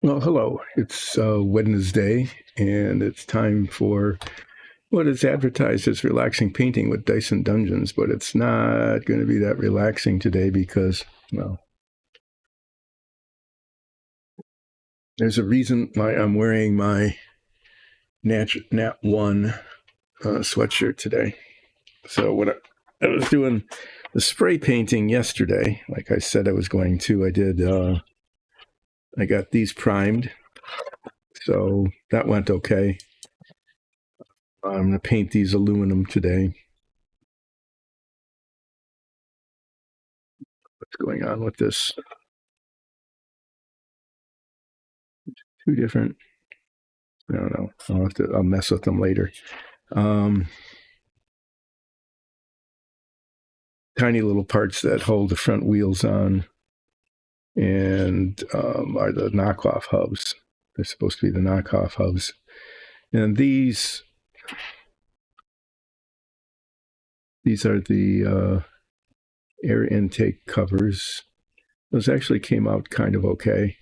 Well, hello. It's Wednesday, and it's time for what is advertised as relaxing painting with Dyson Dungeons, but it's not going to be that relaxing today because, well, there's a reason why I'm wearing my Nat 1 sweatshirt today. So, I was doing the spray painting yesterday, like I said I was going to. I got these primed, so that went okay. I'm going to paint these aluminum today. What's going on with this? Two different. I don't know. I'll mess with them later. Um, Tiny little parts that hold the front wheels on, and are the knockoff hubs. They're supposed to be the knockoff hubs, and these are the air intake covers. Those actually came out kind of okay.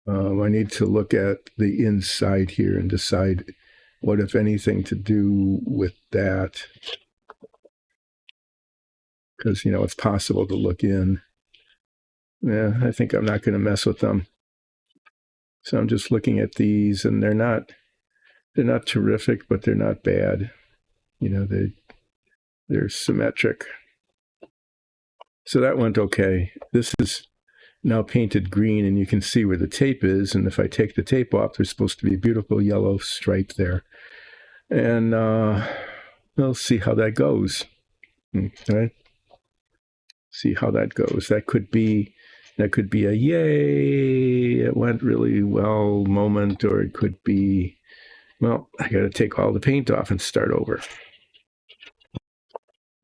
I need to look at the inside here and decide what, if anything, to do with that. Because, it's possible to look in. Yeah, I think I'm not going to mess with them. So I'm just looking at these, and they're not terrific, but they're not bad. They're symmetric. So that went okay. This is now painted green, and you can see where the tape is. And if I take the tape off, there's supposed to be a beautiful yellow stripe there. And we'll see how that goes. Okay. See how that goes. That could be a yay, it went really well moment, or it could be, well, I got to take all the paint off and start over.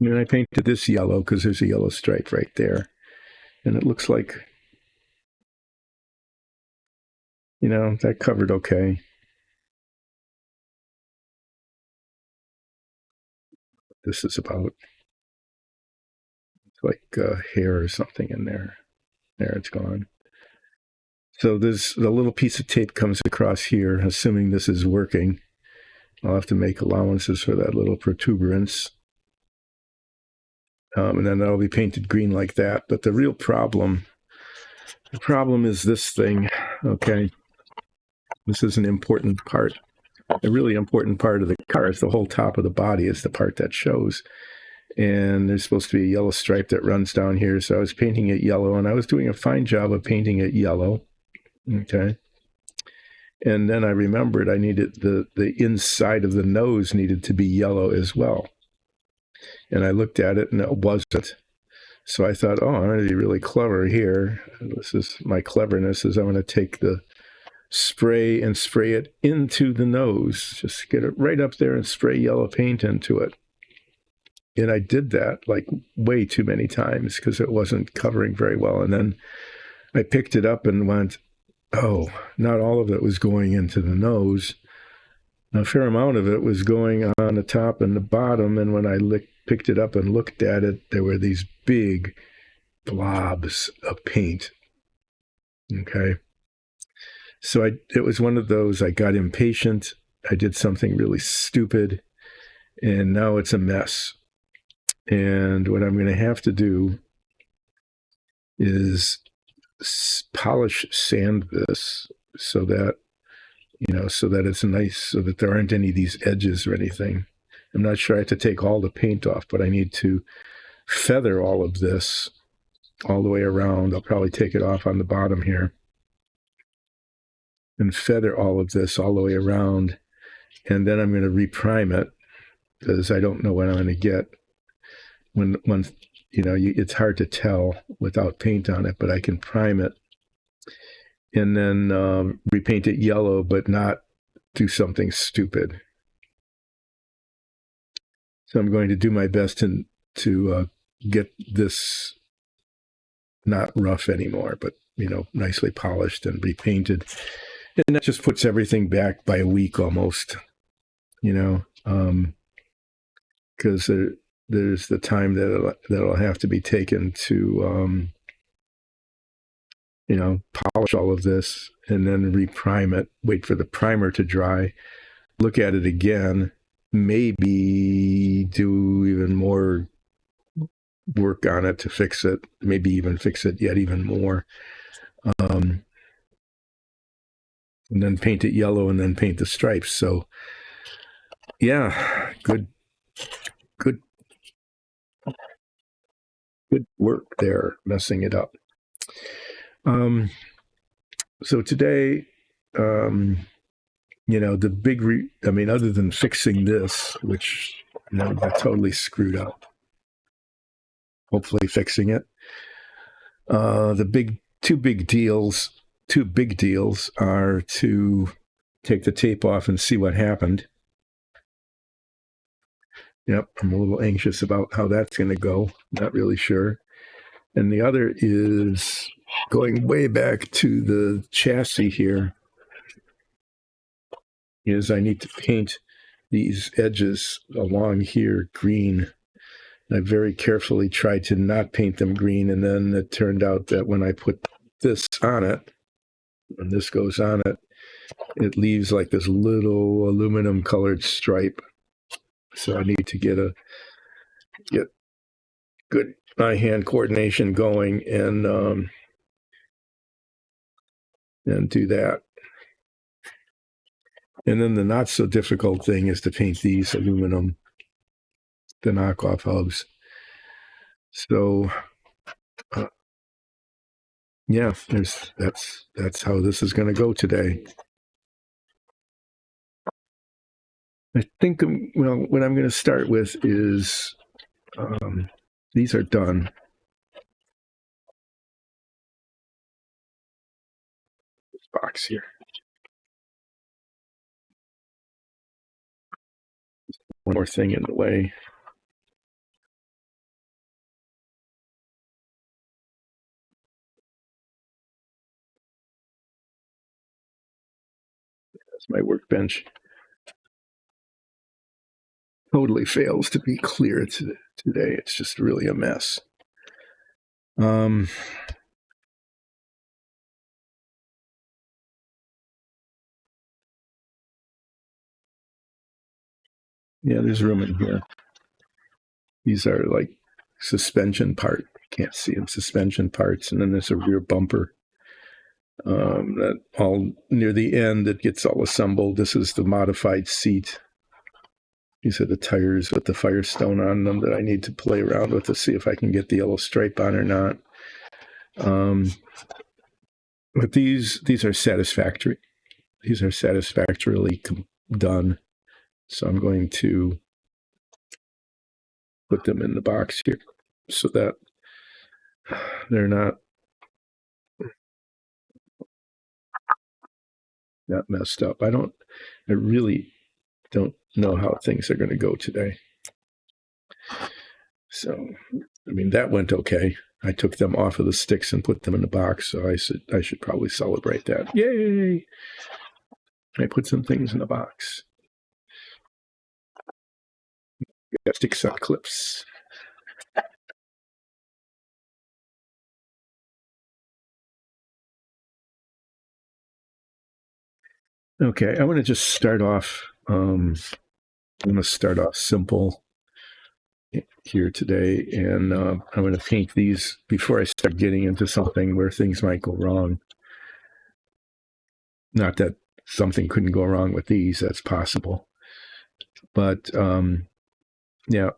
I painted this yellow because there's a yellow stripe right there. And it looks like, that covered okay. This is about, it's like hair or something in there. There, it's gone. So there's the little piece of tape comes across here, assuming this is working. I'll have to make allowances for that little protuberance. And then that'll be painted green like that. But the real problem is this thing, okay? This is an important part. A really important part of the car is the whole top of the body is the part that shows. And there's supposed to be a yellow stripe that runs down here. So I was painting it yellow, and I was doing a fine job of painting it yellow, okay? And then I remembered I needed the inside of the nose needed to be yellow as well. And I looked at it, and it wasn't. So I thought, I'm going to be really clever here. This is my cleverness, is I'm going to take the spray and spray it into the nose. Just get it right up there and spray yellow paint into it. And I did that like way too many times because it wasn't covering very well. And then I picked it up and went, not all of it was going into the nose. A fair amount of it was going on the top and the bottom. And when I picked it up and looked at it, there were these big blobs of paint. Okay. So it was one of those, I got impatient. I did something really stupid, and now it's a mess. And what I'm going to have to do is polish sand this so that it's nice, so that there aren't any of these edges or anything. I'm not sure I have to take all the paint off, but I need to feather all of this all the way around. I'll probably take it off on the bottom here and feather all of this all the way around. And then I'm going to reprime it because I don't know what I'm going to get. When it's hard to tell without paint on it, but I can prime it and then repaint it yellow, but not do something stupid. So I'm going to do my best to get this not rough anymore, but nicely polished and repainted. And that just puts everything back by a week almost, because there's the time that'll have to be taken to polish all of this and then reprime it, wait for the primer to dry, look at it again, maybe do even more work on it to fix it, maybe even fix it yet even more. And then paint it yellow and then paint the stripes. So yeah, good work there, messing it up. So today, the big, other than fixing this, which, got totally screwed up, hopefully fixing it. The two big deals are to take the tape off and see what happened. Yep, I'm a little anxious about how that's going to go. Not really sure. And the other is going way back to the chassis here, is I need to paint these edges along here green. I very carefully tried to not paint them green, and then it turned out that when I put this on it, when this goes on it, it leaves like this little aluminum colored stripe. So I need to get good eye-hand coordination going and do that. And then the not so difficult thing is to paint these aluminum, the knockoff hubs. So yeah, that's how this is going to go today. I think, what I'm going to start with is, these are done. This box here. One more thing in the way. That's my workbench. Totally fails to be clear today. It's just really a mess. Yeah, there's room in here. These are like suspension part. Can't see them, suspension parts. And then there's a rear bumper. That all near the end, it gets all assembled. This is the modified seat. These are the tires with the Firestone on them that I need to play around with to see if I can get the yellow stripe on or not. But these are satisfactory. These are satisfactorily done. So I'm going to put them in the box here so that they're not messed up. I really don't know how things are going to go today. So, that went okay. I took them off of the sticks and put them in the box. So I should probably celebrate that. Yay! I put some things in the box. Got sticks on clips. Okay, I want to just start off. I'm going to start off simple here today, and I'm going to paint these before I start getting into something where things might go wrong. Not that something couldn't go wrong with these, that's possible. But yeah,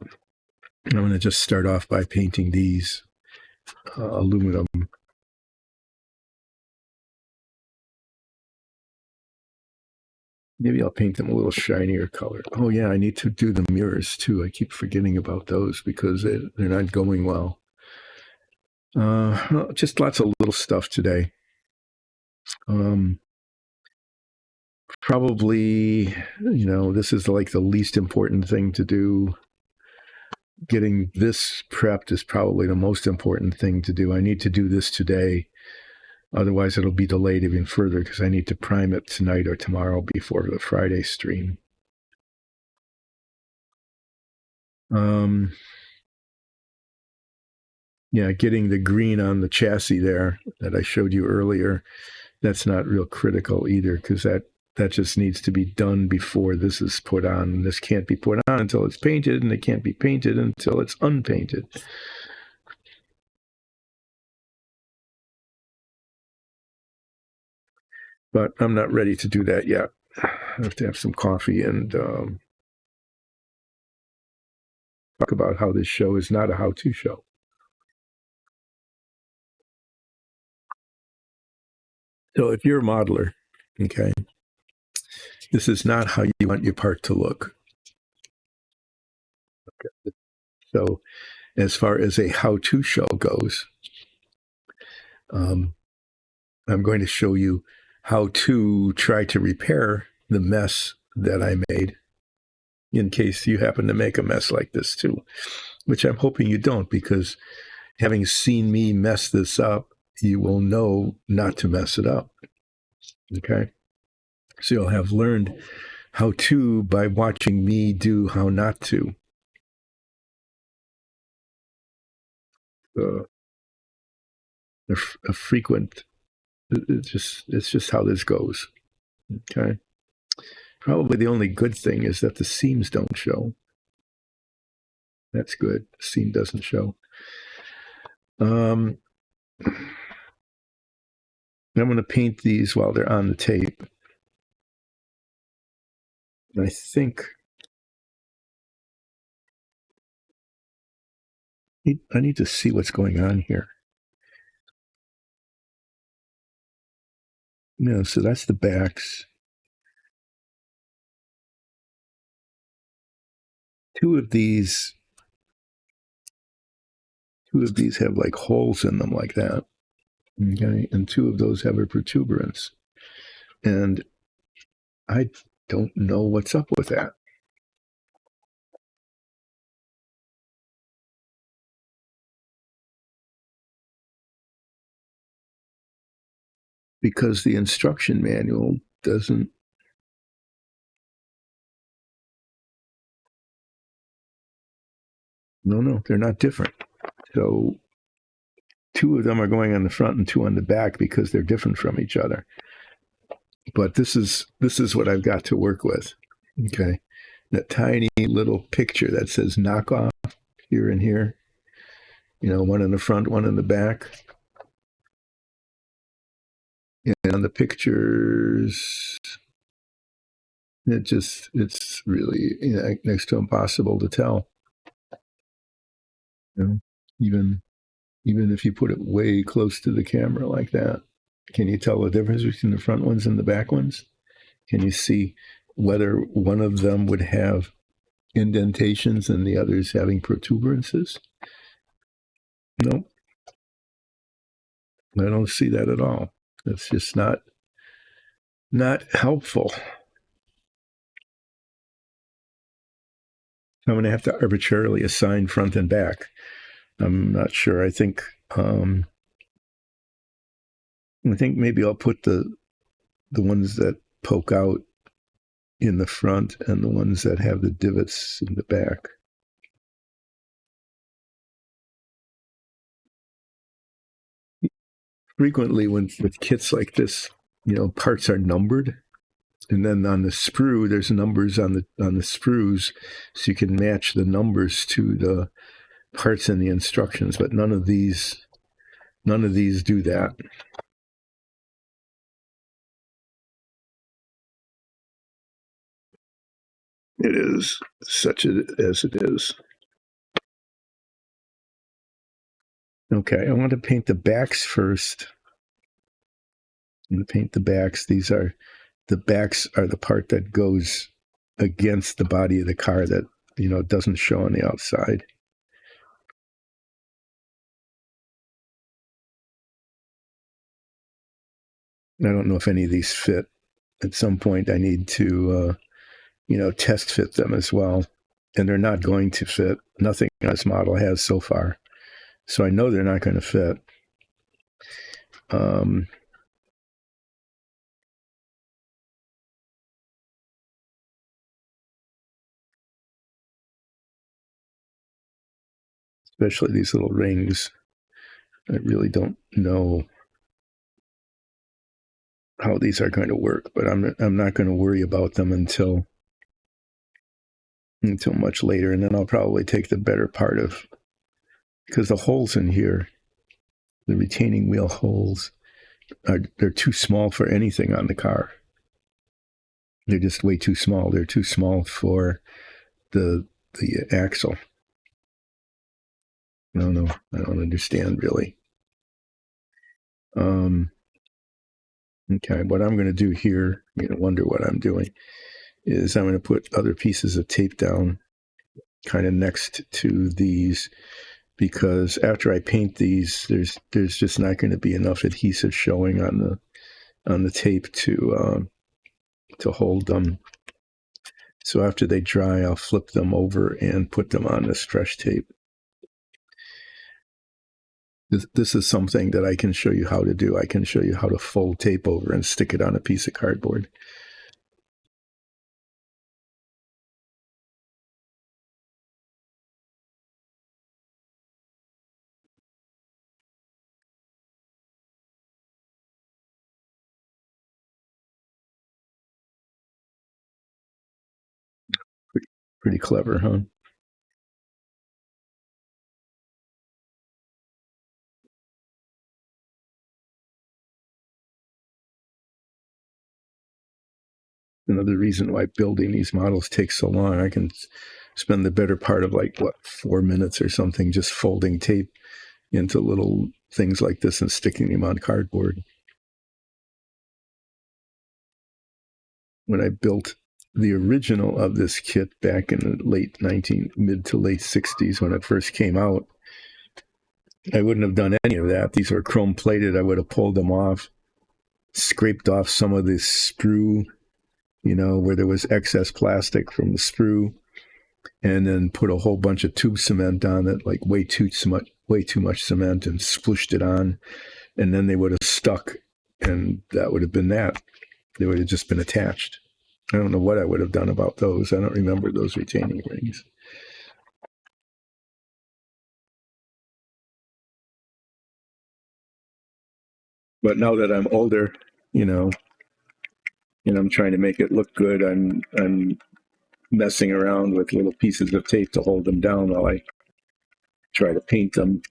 I'm going to just start off by painting these aluminum. Maybe I'll paint them a little shinier color. Oh yeah, I need to do the mirrors too. I keep forgetting about those because they're not going well. Just lots of little stuff today. Probably, this is like the least important thing to do. Getting this prepped is probably the most important thing to do. I need to do this today. Otherwise, it'll be delayed even further because I need to prime it tonight or tomorrow before the Friday stream. Yeah, getting the green on the chassis there that I showed you earlier, that's not real critical either, because that just needs to be done before this is put on. And this can't be put on until it's painted, and it can't be painted until it's unpainted. But I'm not ready to do that yet. I have to have some coffee and talk about how this show is not a how-to show. So if you're a modeler, okay, this is not how you want your part to look. Okay. So as far as a how-to show goes, I'm going to show you how to try to repair the mess that I made, in case you happen to make a mess like this too, which I'm hoping you don't, because having seen me mess this up, you will know not to mess it up. Okay? So you'll have learned how to by watching me do how not to. A frequent, it's just how this goes. Okay? Probably the only good thing is that the seams don't show. That's good. The seam doesn't show. I'm going to paint these while they're on the tape. I think I need to see what's going on here. No, so that's the backs. Two of these have like holes in them like that. Okay, and two of those have a protuberance. And I don't know what's up with that. Because the instruction manual doesn't. No, they're not different. So two of them are going on the front and two on the back because they're different from each other. But this is what I've got to work with. Okay. That tiny little picture that says knockoff here and here. One in the front, one in the back. And on the pictures, it's really next to impossible to tell. Even if you put it way close to the camera like that, can you tell the difference between the front ones and the back ones? Can you see whether one of them would have indentations and the others having protuberances? No, I don't see that at all. It's just not helpful. I'm going to have to arbitrarily assign front and back. I'm not sure. I think maybe I'll put the ones that poke out in the front and the ones that have the divots in the back. Frequently, with kits like this, parts are numbered, and then on the sprue, there's numbers on the sprues, so you can match the numbers to the parts in the instructions. But none of these do that. It is such as it is. Okay, I want to paint the backs first. I'm going to paint the backs. The backs are the part that goes against the body of the car that, doesn't show on the outside. I don't know if any of these fit. At some point, I need to, test fit them as well. And they're not going to fit. Nothing on this model has so far. So I know they're not going to fit. Especially these little rings. I really don't know how these are going to work, but I'm not going to worry about them until much later, and then I'll probably take the better part of, because the holes in here, the retaining wheel holes, they're too small for anything on the car. They're just way too small. They're too small for the axle. I don't know. I don't understand really. Okay, what I'm going to do here, you're going to wonder what I'm doing, is I'm going to put other pieces of tape down kind of next to these, because after I paint these, there's just not going to be enough adhesive showing on the tape to hold them. So after they dry, I'll flip them over and put them on this fresh tape. This is something that I can show you how to do. I can show you how to fold tape over and stick it on a piece of cardboard. Pretty clever, huh? Another reason why building these models takes so long. I can spend the better part of 4 minutes or something just folding tape into little things like this and sticking them on cardboard. When I built the original of this kit back in the mid to late 60s, when it first came out, I wouldn't have done any of that. These were chrome plated. I would have pulled them off, scraped off some of this sprue, where there was excess plastic from the sprue, and then put a whole bunch of tube cement on it, like way too much cement, and splooshed it on, and then they would have stuck, and that would have been that. They would have just been attached. I don't know what I would have done about those. I don't remember those retaining rings. But now that I'm older, and I'm trying to make it look good, I'm messing around with little pieces of tape to hold them down while I try to paint them.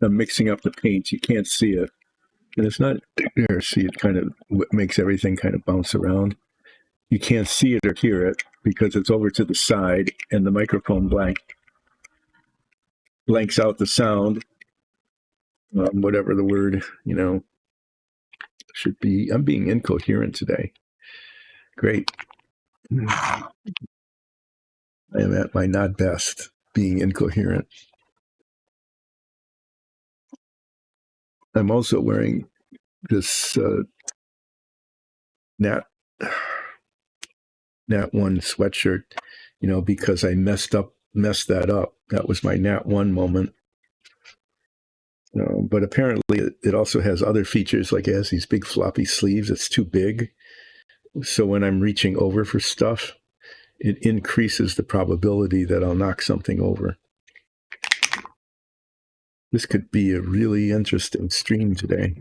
I'm mixing up the paint. You can't see it. And it's not there. See, it kind of makes everything kind of bounce around. You can't see it or hear it because it's over to the side, and the microphone blanks out the sound, whatever the word, should be. I'm being incoherent today. Great. I am at my not best, being incoherent. I'm also wearing this Nat 1 sweatshirt, because I messed that up. That was my Nat 1 moment. But apparently it also has other features, like it has these big floppy sleeves. It's too big. So when I'm reaching over for stuff, it increases the probability that I'll knock something over. This could be a really interesting stream today.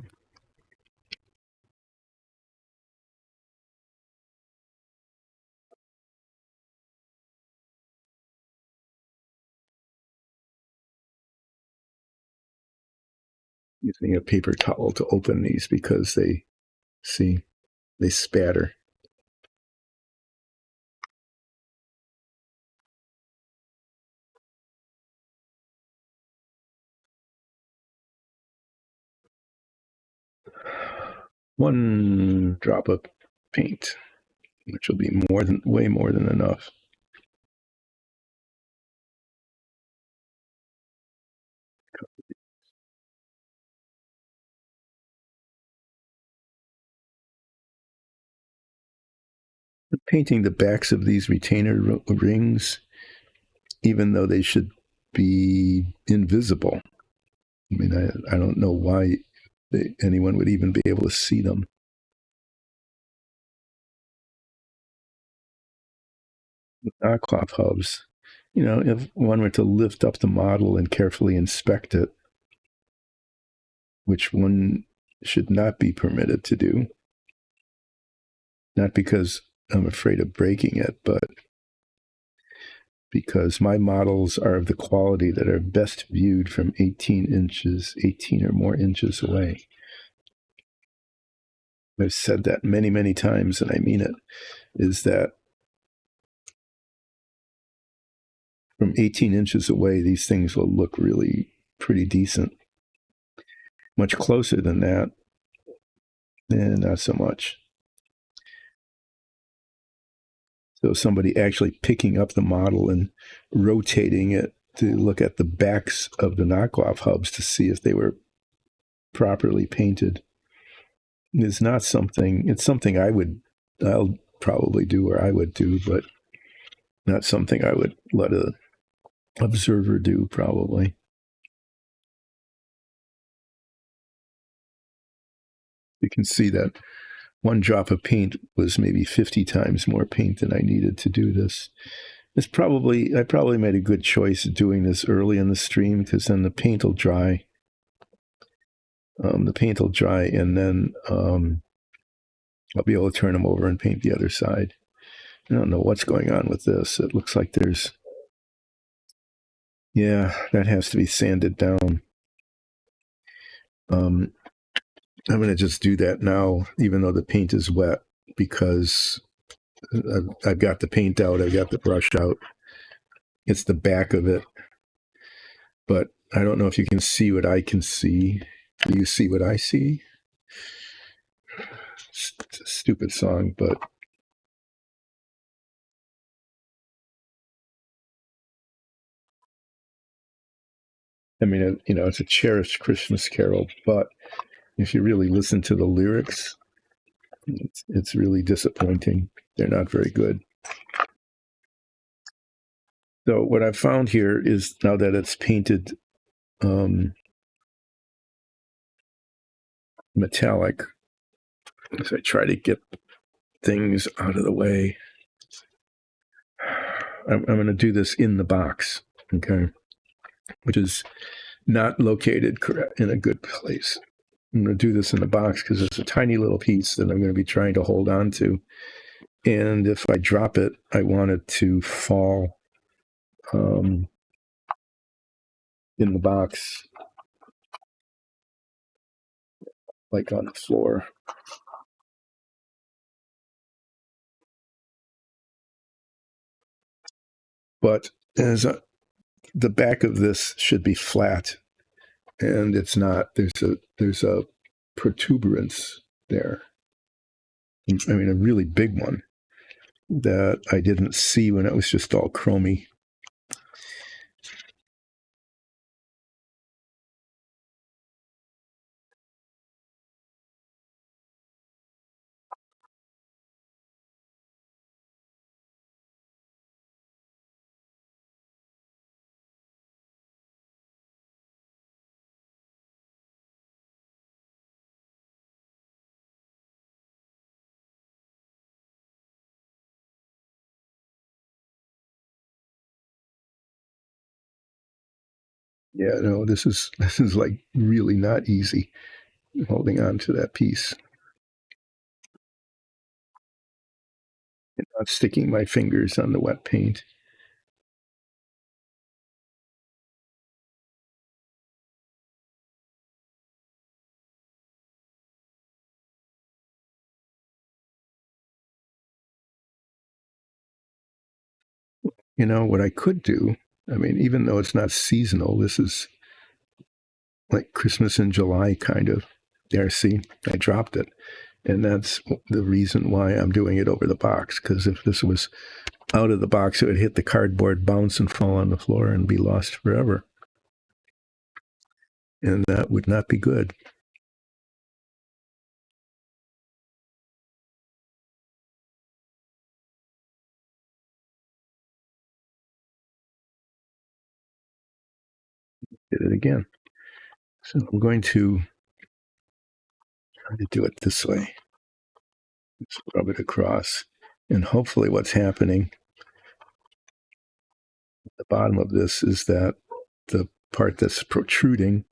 Using a paper towel to open these because they spatter. One drop of paint, which will be way more than enough. Painting the backs of these retainer rings, even though they should be invisible. I mean, I don't know why anyone would even be able to see them. knockoff hubs. If one were to lift up the model and carefully inspect it, which one should not be permitted to do, not because I'm afraid of breaking it, but because my models are of the quality that are best viewed from 18 or more inches away. I've said that many, many times, and I mean it, is that from 18 inches away, these things will look really pretty decent. Much closer than that, not so much. So somebody actually picking up the model and rotating it to look at the backs of the knockoff hubs to see if they were properly painted is not something. It's something I'll probably do, or I would do, but not something I would let a observer do, probably. You can see that one drop of paint was maybe 50 times more paint than I needed to do this. I probably made a good choice of doing this early in the stream, because then the paint will dry. And then I'll be able to turn them over and paint the other side. I don't know what's going on with this. It looks like that has to be sanded down. I'm going to just do that now, even though the paint is wet, because I've got the paint out. I've got the brush out. It's the back of it. But I don't know if you can see what I can see. Do you see what I see? It's a stupid song, but I mean, it's a cherished Christmas carol, but if you really listen to the lyrics, it's really disappointing. They're not very good. So what I've found here is, now that it's painted metallic, as I try to get things out of the way, I'm going to do this in the box, okay, which is not located in a good place. I'm going to do this in the box because it's a tiny little piece that I'm going to be trying to hold on to. And if I drop it, I want it to fall in the box, like on the floor. But the back of this should be flat, and it's not. There's a protuberance there. I mean, a really big one that I didn't see when it was just all chromy. Yeah, no, this is like really not easy, holding on to that piece and not sticking my fingers on the wet paint. What I could do, I mean, even though it's not seasonal, this is like Christmas in July kind of. There, see, I dropped it. And that's the reason why I'm doing it over the box, because if this was out of the box, it would hit the cardboard, bounce, and fall on the floor and be lost forever. And that would not be good. Did it again. So I'm going to try to do it this way. Just rub it across. And hopefully what's happening The bottom of this is that the part that's protruding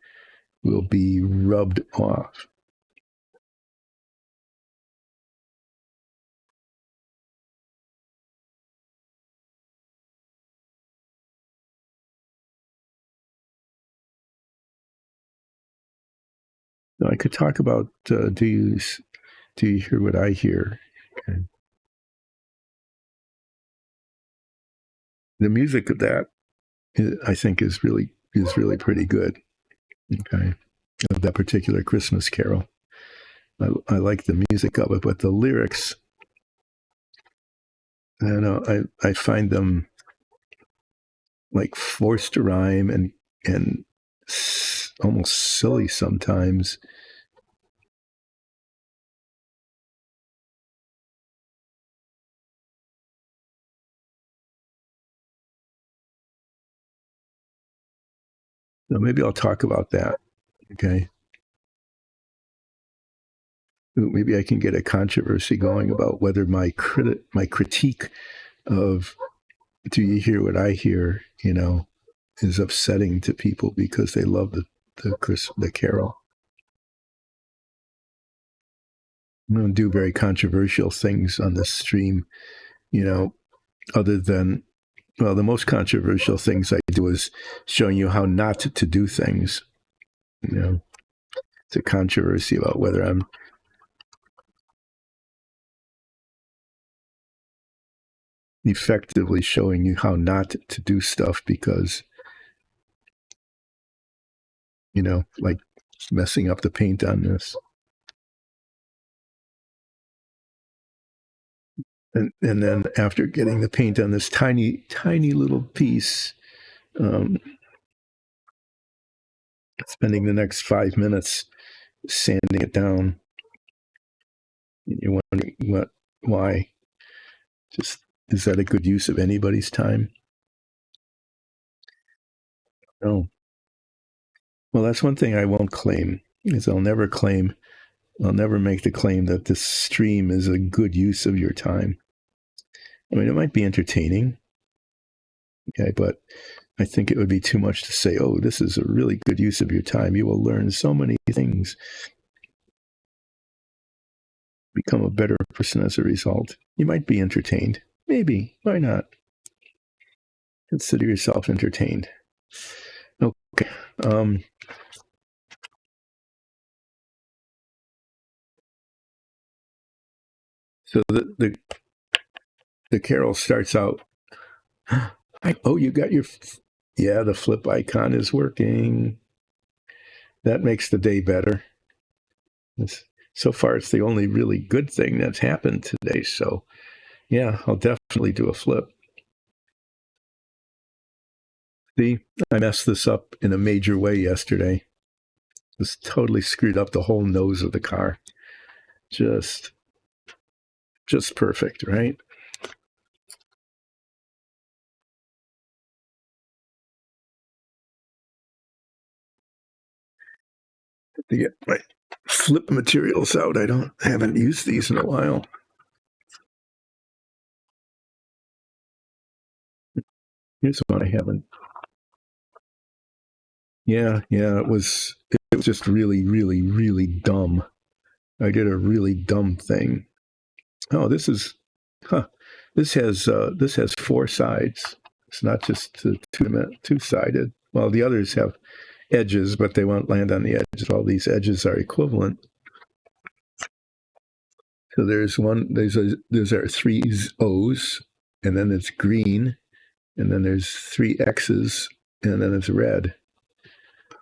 will be rubbed off. Now, I could talk about do you hear what I hear? Okay. The music of that, I think, is really pretty good. Okay, of that particular Christmas carol, I like the music of it, but the lyrics, I don't know, I find them like forced to rhyme and almost silly sometimes. So maybe I'll talk about that. Okay. Maybe I can get a controversy going about whether my critique of "Do you hear what I hear?" is upsetting to people because they love the carol. I don't do very controversial things on this stream, other than, well, the most controversial things I do is showing you how not to do things. It's a controversy about whether I'm effectively showing you how not to do stuff because, like messing up the paint on this. And then after getting the paint on this tiny, tiny little piece, spending the next 5 minutes sanding it down. You're wondering why? Just, is that a good use of anybody's time? No. Well, that's one thing I won't claim, is I'll never make the claim that this stream is a good use of your time. I mean, it might be entertaining, okay, but I think it would be too much to say, oh, this is a really good use of your time. You will learn so many things, become a better person as a result. You might be entertained. Maybe. Why not? Consider yourself entertained. Okay. So the carol starts out, oh, you got your, yeah, the flip icon is working. That makes the day better. So far, it's the only really good thing that's happened today. So, yeah, I'll definitely do a flip. See, I messed this up in a major way yesterday. This totally screwed up the whole nose of the car. Just perfect, right? To get my flip materials out. I haven't used these in a while. Here's one I haven't. Yeah, it was just really, really, really dumb. I did a really dumb thing. Oh, this has 4 sides. It's not just two-sided. Well, the others have edges, but they won't land on the edges. All these edges are equivalent. So there's our 3 O's, and then it's green, and then there's 3 X's, and then it's red.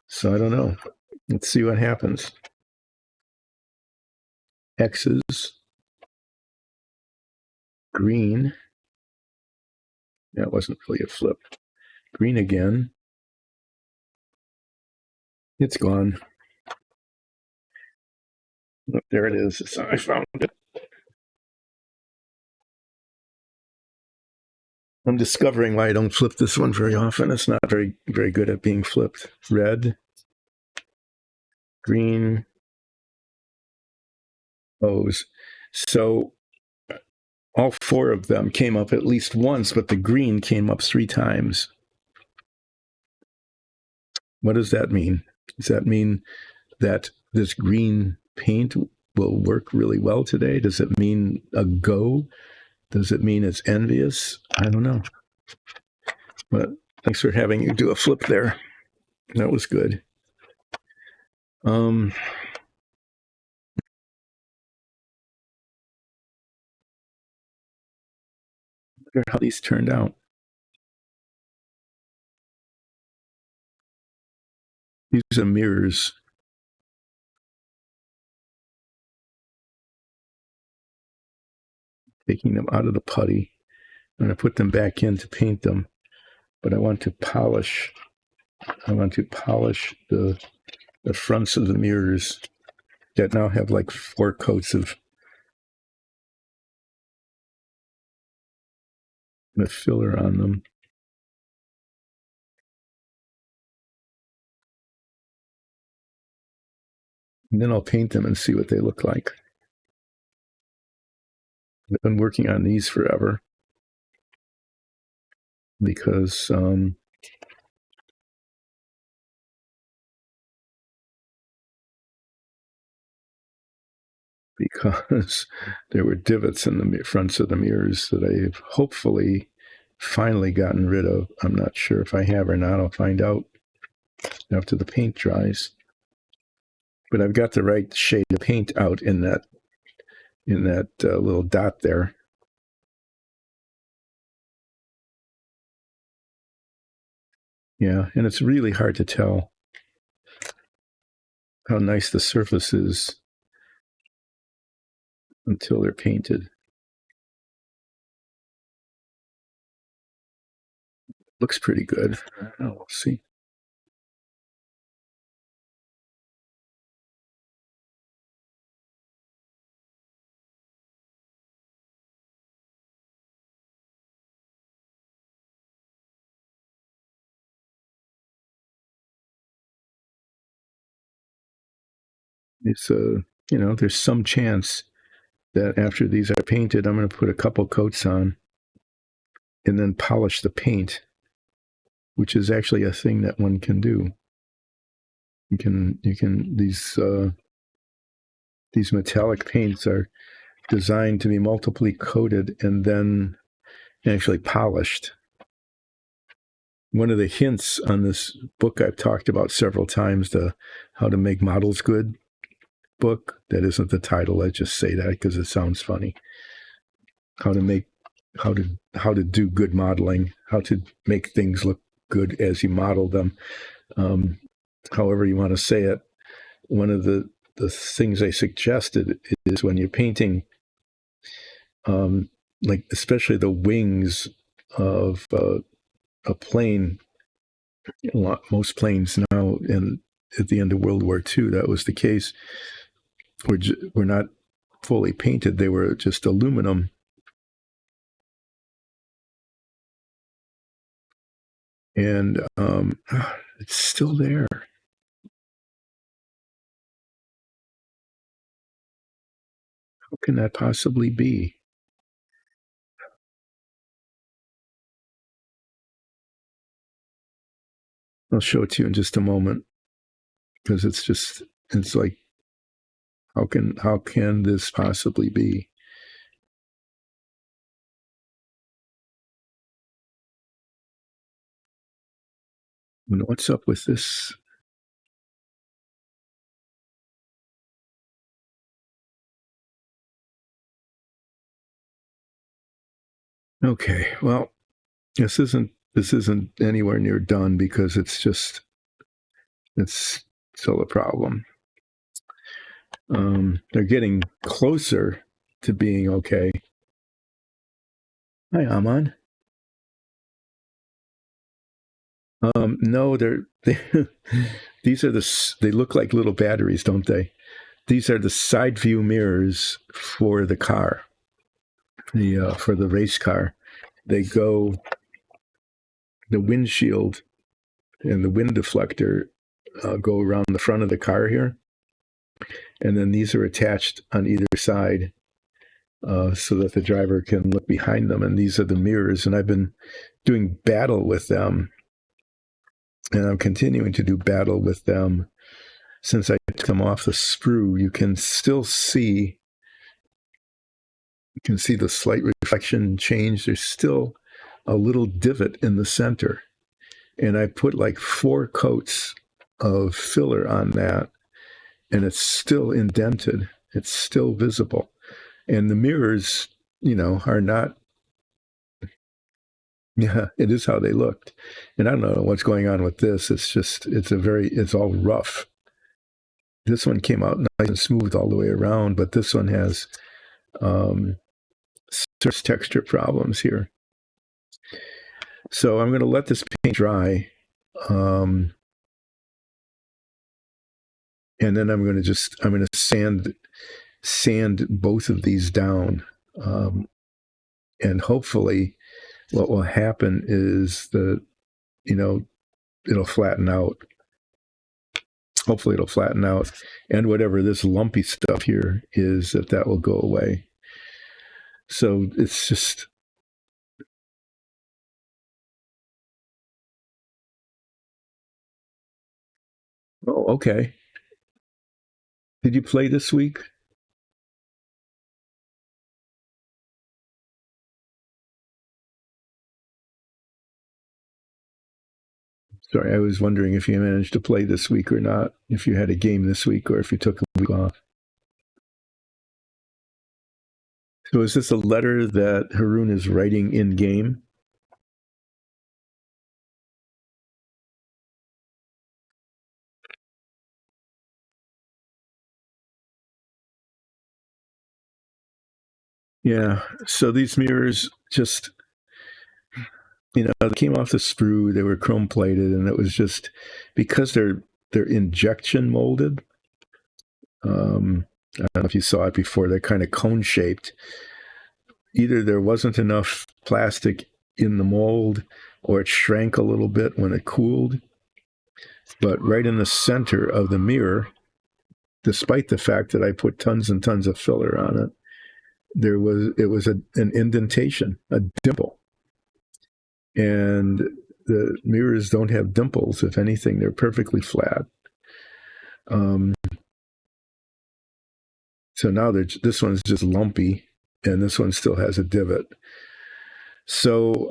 So I don't know. Let's see what happens. X's, green. That wasn't really a flip. Green again. It's gone. Oh, there it is. So I found it. I'm discovering why I don't flip this one very often. It's not very, very good at being flipped. Red, green, O's. So all 4 of them came up at least once, but the green came up 3 times. What does that mean? Does that mean that this green paint will work really well today? Does it mean a go? Does it mean it's envious? I don't know. But thanks for having you do a flip there. That was good. Look at how these turned out. These are mirrors. Taking them out of the putty. I'm going to put them back in to paint them. But I want to polish the fronts of the mirrors that now have like 4 coats of the filler on them. And then I'll paint them and see what they look like. I've been working on these forever because there were divots in the fronts of the mirrors that I've hopefully finally gotten rid of. I'm not sure if I have or not. I'll find out after the paint dries. But I've got the right shade of paint out in that little dot there. Yeah, and it's really hard to tell how nice the surface is until they're painted. Looks pretty good. We'll see. It's there's some chance that after these are painted, I'm going to put a couple coats on and then polish the paint, which is actually a thing that one can do. You can these metallic paints are designed to be multiply coated and then actually polished. One of the hints on this book I've talked about several times, the How to Make Models Good book. That isn't the title. I just say that because it sounds funny. How to do good modeling, how to make things look good as you model them. However you want to say it. One of the things I suggested is when you're painting, like especially the wings of a plane, most planes now, and at the end of World War II, that was the case. Were not fully painted; they were just aluminum. And it's still there. How can that possibly be? I'll show it to you in just a moment, because it's like, how can this possibly be? What's up with this? Okay, well, this isn't anywhere near done because it's still a problem. They're getting closer to being okay. Hi, Aman. No, these are they look like little batteries, don't they? These are the side view mirrors for the car, for the race car. They go, the windshield and the wind deflector go around the front of the car here. And then these are attached on either side so that the driver can look behind them. And these are the mirrors. And I've been doing battle with them and I'm continuing to do battle with them. Since I took them off the sprue, you can still see the slight reflection change. There's still a little divot in the center, and I put like 4 coats of filler on that, and it's still indented. It's still visible, and the mirrors, are not. Yeah, it is how they looked, and I don't know what's going on with this. It's all rough. This one came out nice and smooth all the way around, but this one has surface texture problems here. So I'm going to let this paint dry, and then I'm going to sand both of these down, and hopefully, what will happen is it'll flatten out. Hopefully, it'll flatten out, and whatever this lumpy stuff here is, that will go away. So it's just. Oh, okay. Did you play this week? Sorry, I was wondering if you managed to play this week or not, if you had a game this week or if you took a week off. So is this a letter that Haroon is writing in game? Yeah. So these mirrors just, they came off the sprue. They were chrome plated, and it was just because they're injection molded. I don't know if you saw it before. They're kind of cone shaped. Either there wasn't enough plastic in the mold, or it shrank a little bit when it cooled. But right in the center of the mirror, despite the fact that I put tons and tons of filler on it, it was an indentation, a dimple. And the mirrors don't have dimples. If anything, they're perfectly flat. So now this one's just lumpy, and this one still has a divot. So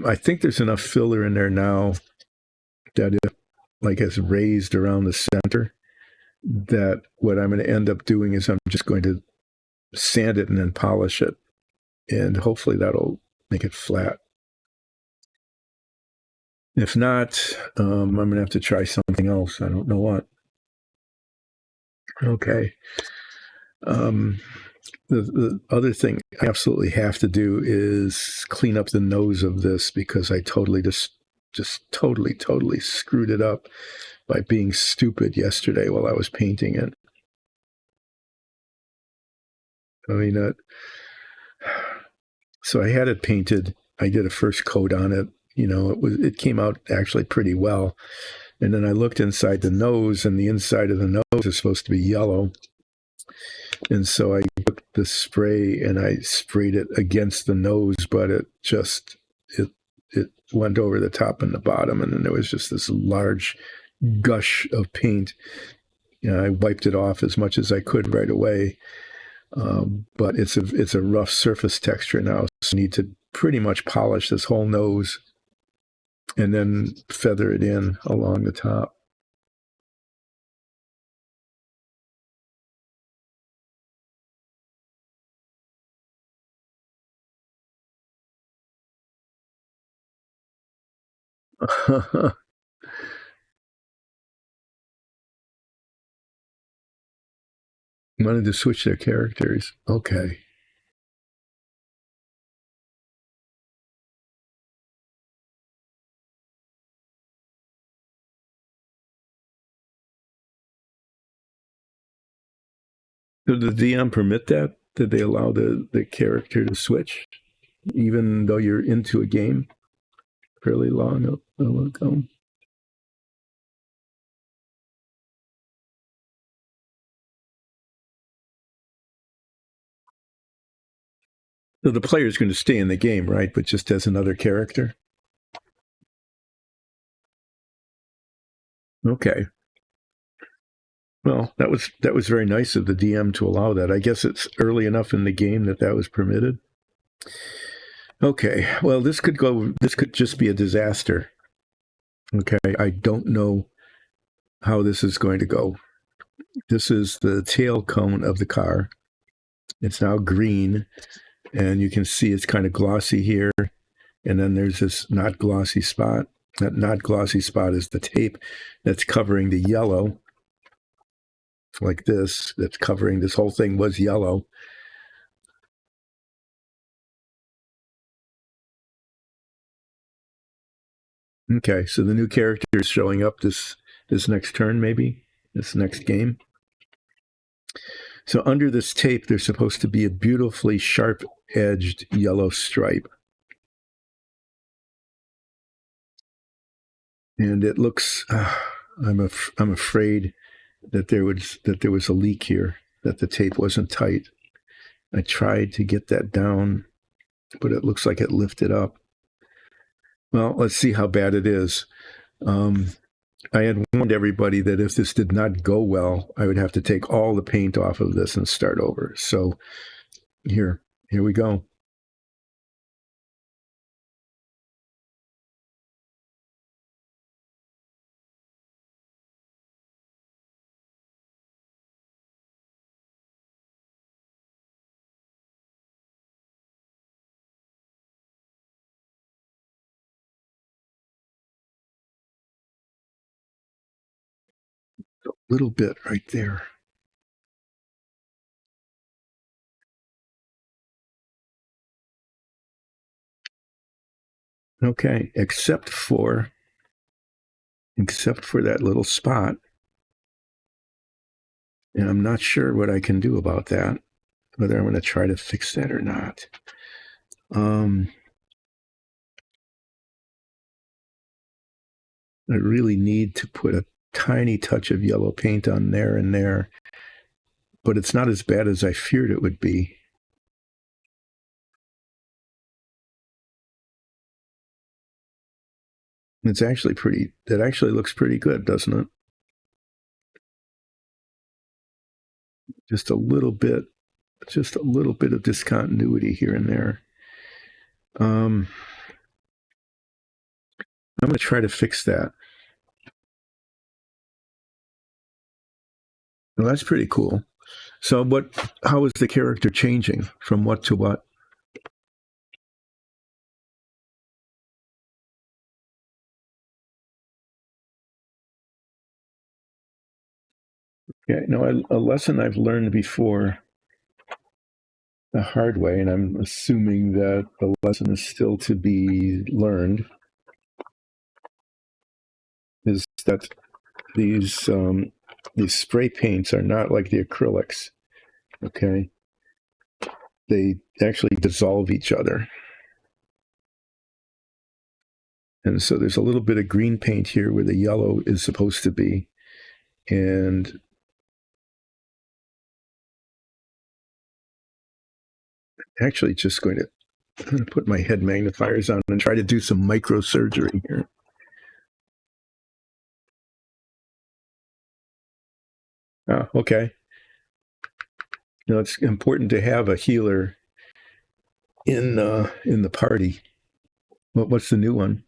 I think there's enough filler in there now that it's raised around the center, that what I'm going to end up doing is I'm just going to sand it and then polish it, and hopefully that'll make it flat. If not, I'm going to have to try something else. I don't know what. Okay. The other thing I absolutely have to do is clean up the nose of this, because I totally totally screwed it up by being stupid yesterday while I was painting it. I mean, so I had it painted. I did a first coat on it. It came out actually pretty well. And then I looked inside the nose, and the inside of the nose is supposed to be yellow. And so I took the spray and I sprayed it against the nose, but it went over the top and the bottom, and then there was just this large gush of paint. I wiped it off as much as I could right away, but it's a rough surface texture now, so I need to pretty much polish this whole nose and then feather it in along the top. Wanted to switch their characters. Okay. Did the DM permit that? Did they allow the character to switch, even though you're into a game fairly long ago? So the player's going to stay in the game, right? But just as another character? Okay. Well, that was very nice of the DM to allow that. I guess it's early enough in the game that that was permitted. Okay. Well, this could go. This could just be a disaster. Okay. I don't know how this is going to go. This is the tail cone of the car. It's now green, and you can see it's kind of glossy here. And then there's this not glossy spot. That not glossy spot is the tape that's covering the yellow, like this, that's covering this whole thing was yellow. Okay, so the new character is showing up this next turn, maybe this next game. So under this tape, there's supposed to be a beautifully sharp-edged yellow stripe, and it looks. I'm afraid that there was a leak here, that the tape wasn't tight. I tried to get that down, but it looks like it lifted up. Well, let's see how bad it is. I had warned everybody that if this did not go well, I would have to take all the paint off of this and start over. So here we go. A little bit right there. Okay, except for that little spot. And I'm not sure what I can do about that, whether I'm going to try to fix that or not. I really need to put a tiny touch of yellow paint on there and there, but it's not as bad as I feared it would be. It's actually it actually looks pretty good, doesn't it? Just a little bit of discontinuity here and there. I'm going to try to fix that. Well, that's pretty cool. So how is the character changing from what to what? Yeah, a lesson I've learned before the hard way, and I'm assuming that the lesson is still to be learned, is that these spray paints are not like the acrylics. Okay, they actually dissolve each other, and so there's a little bit of green paint here where the yellow is supposed to be, and actually just going to I'm going to put my head magnifiers on and try to do some microsurgery here. Okay. It's important to have a healer in the party. What's the new one?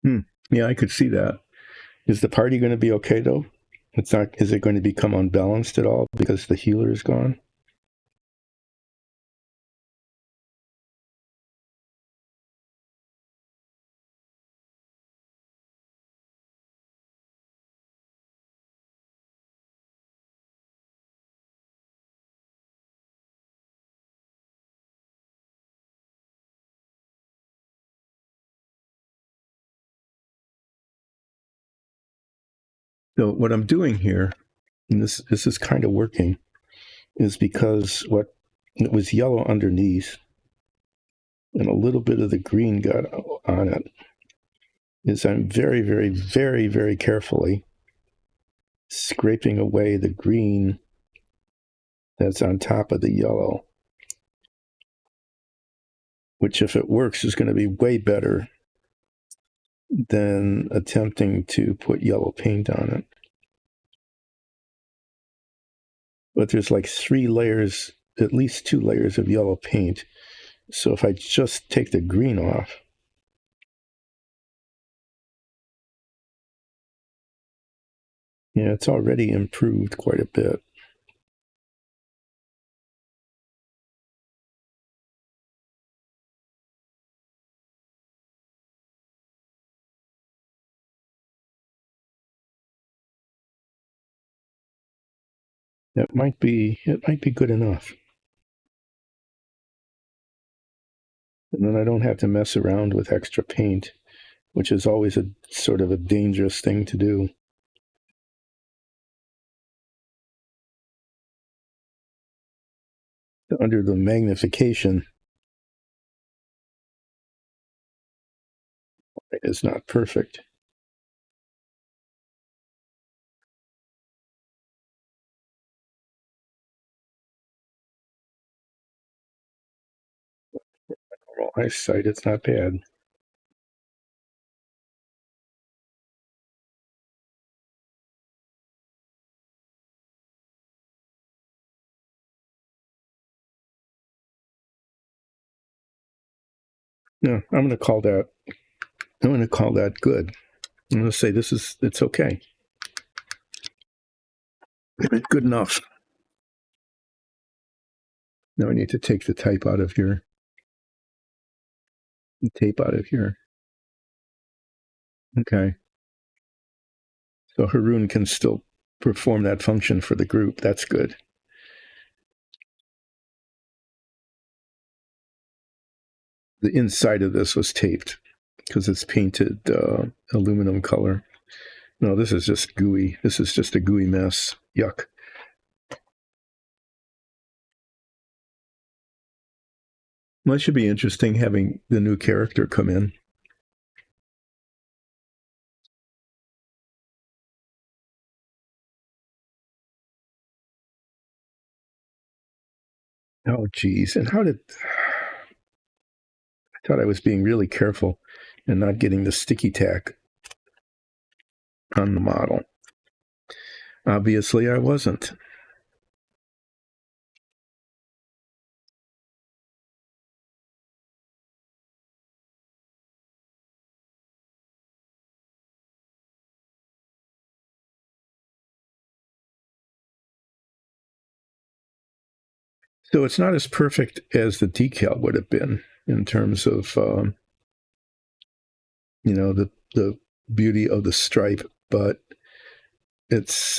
Hmm. Yeah, I could see that. Is the party going to be okay though? It's not. Is it going to become unbalanced at all because the healer is gone? So what I'm doing here, and this is kind of working, is because what it was yellow underneath, and a little bit of the green got on it. Is I'm very, very, very, very carefully scraping away the green that's on top of the yellow, which, if it works, is going to be way better than attempting to put yellow paint on it. But there's like 3 layers, at least 2 layers of yellow paint. So if I just take the green off, yeah, it's already improved quite a bit. It might be good enough. And then I don't have to mess around with extra paint, which is always a sort of a dangerous thing to do. Under the magnification, it is not perfect. Normal eyesight, it's not bad. No, I'm going to call that. I'm going to call that good. I'm going to say it's okay. Good enough. Now I need to take the tape out of here. Okay. So Haroon can still perform that function for the group. That's good. The inside of this was taped because it's painted aluminum color. No, this is just gooey. This is just a gooey mess. Yuck. Well, it should be interesting having the new character come in. Oh, geez. And how did... I thought I was being really careful and not getting the sticky tack on the model. Obviously, I wasn't. So it's not as perfect as the decal would have been in terms of, the beauty of the stripe, but it's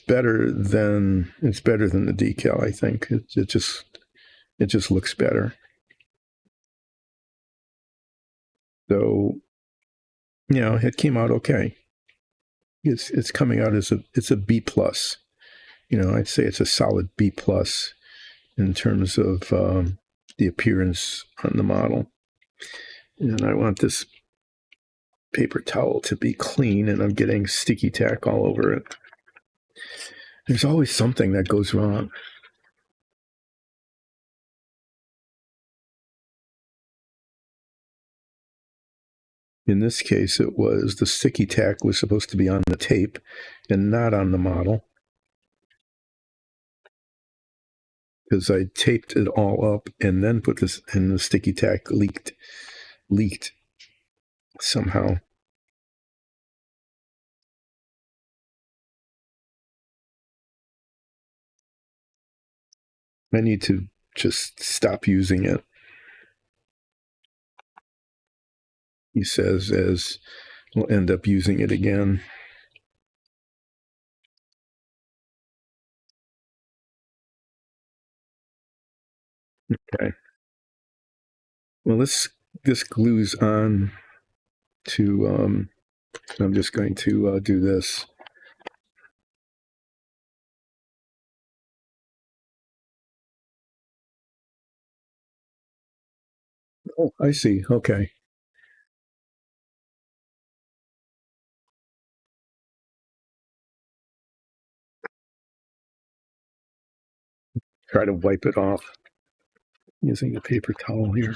better than the decal. I think it just looks better. So, it came out okay. It's coming out as it's a B plus. I'd say it's a solid B plus in terms of the appearance on the model. And I want this paper towel to be clean, and I'm getting sticky tack all over it. There's always something that goes wrong. In this case, it was the sticky tack was supposed to be on the tape and not on the model, because I taped it all up and then put this, and the sticky tack leaked somehow. I need to just stop using it. He says, as we'll end up using it again. Okay. Well, this glues on to, I'm just going to do this. Oh, I see. Okay. Try to wipe it off using a paper towel here.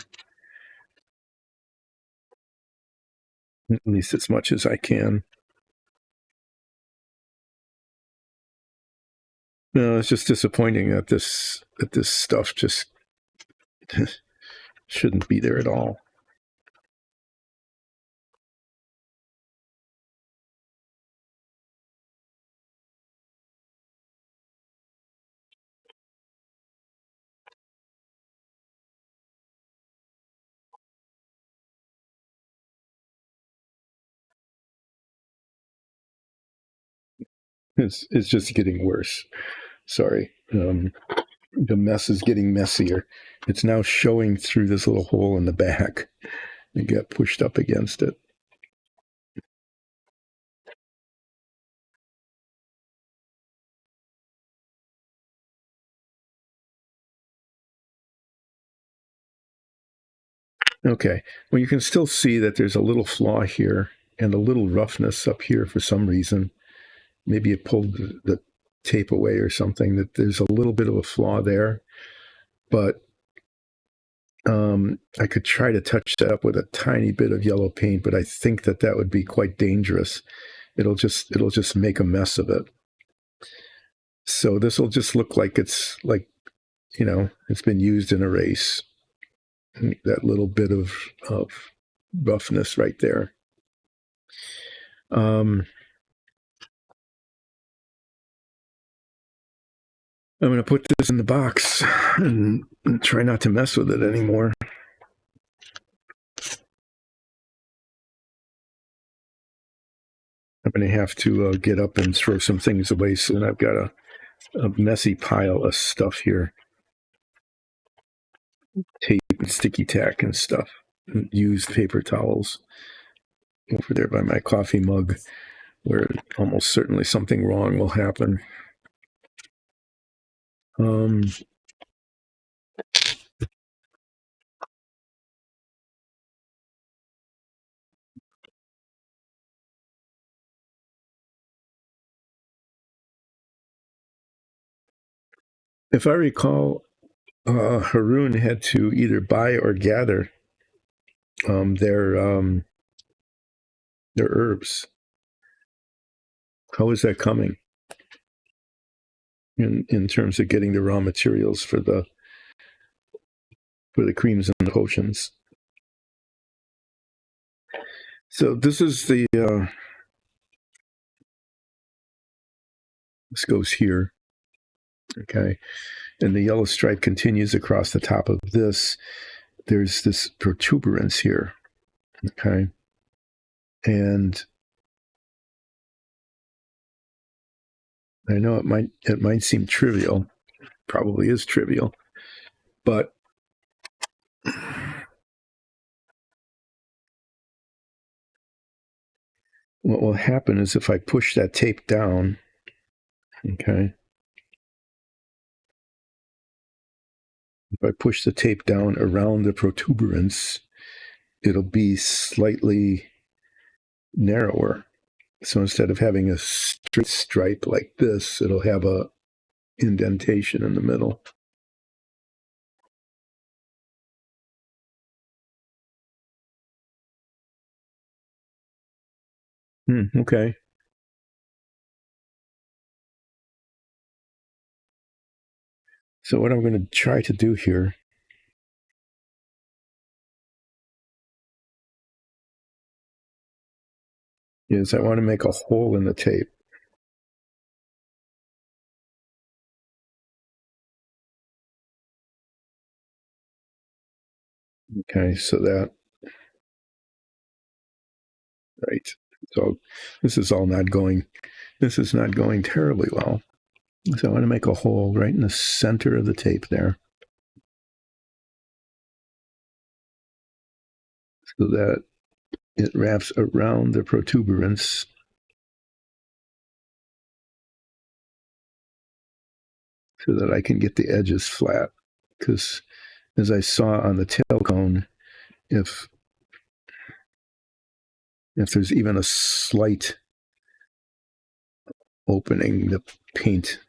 At least as much as I can. No, it's just disappointing that this stuff just shouldn't be there at all. It's just getting worse. Sorry. The mess is getting messier. It's now showing through this little hole in the back. It got pushed up against it. Okay. Well, you can still see that there's a little flaw here and a little roughness up here for some reason. Maybe it pulled the tape away or something. That there's a little bit of a flaw there, but I could try to touch that up with a tiny bit of yellow paint, but I think that would be quite dangerous. It'll just make a mess of it. So this will just look like it's like, it's been used in a race. That little bit of roughness right there. I'm going to put this in the box and try not to mess with it anymore. I'm going to have to get up and throw some things away soon. I've got a messy pile of stuff here. Tape and sticky tack and stuff. And used paper towels over there by my coffee mug, where almost certainly something wrong will happen. If I recall, Haroon had to either buy or gather their herbs. How is that coming in terms of getting the raw materials for the creams and the potions? So this is the this goes here, okay, and the yellow stripe continues across the top of this. There's this protuberance here, okay, and I know it might seem trivial, probably is trivial, but what will happen is if I push that tape down, okay, if I push the tape down around the protuberance, it'll be slightly narrower. So instead of having a straight stripe like this, it'll have a indentation in the middle. Okay. So what I'm going to try to do here is I want to make a hole in the tape. Okay, so that, right. So this is all not going, this is not going terribly well. So I want to make a hole right in the center of the tape there so that it wraps around the protuberance so that I can get the edges flat. Because as I saw on the tail cone, if there's even a slight opening, the paint,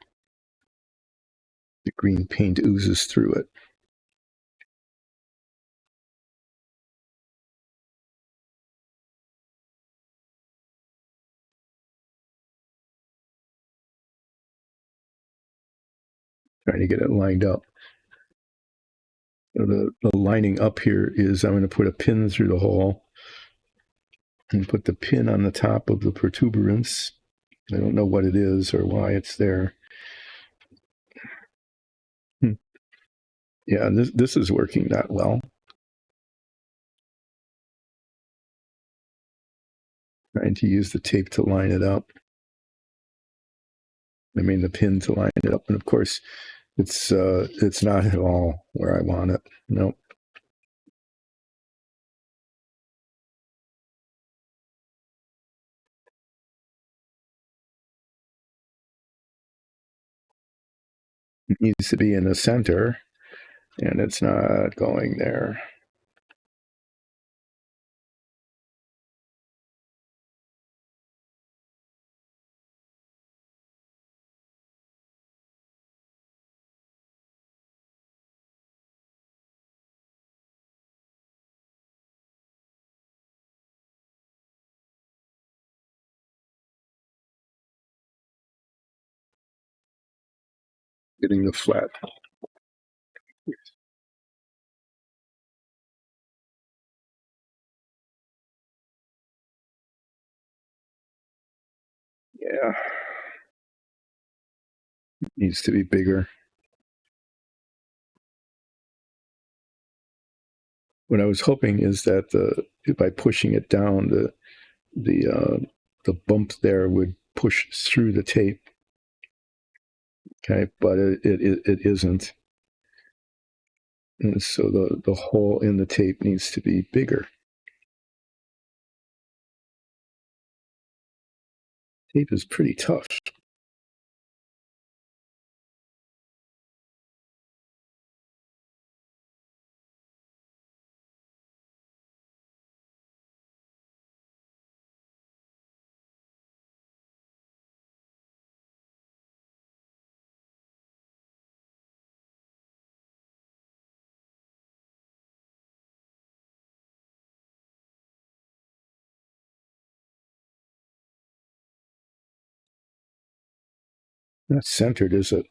the green paint oozes through it. Trying to get it lined up. So the lining up here is I'm going to put a pin through the hole and put the pin on the top of the protuberance. I don't know what it is or why it's there. Yeah, this is working not well. Trying to use the tape to line it up. I mean the pin to line it up, and of course, it's not at all where I want it. Nope. It needs to be in the center, and it's not going there. Getting the flat. Yeah, it needs to be bigger. What I was hoping is that by pushing it down, the bump there would push through the tape. Okay, but it isn't. And so the hole in the tape needs to be bigger. Tape is pretty tough. Not centered, is it?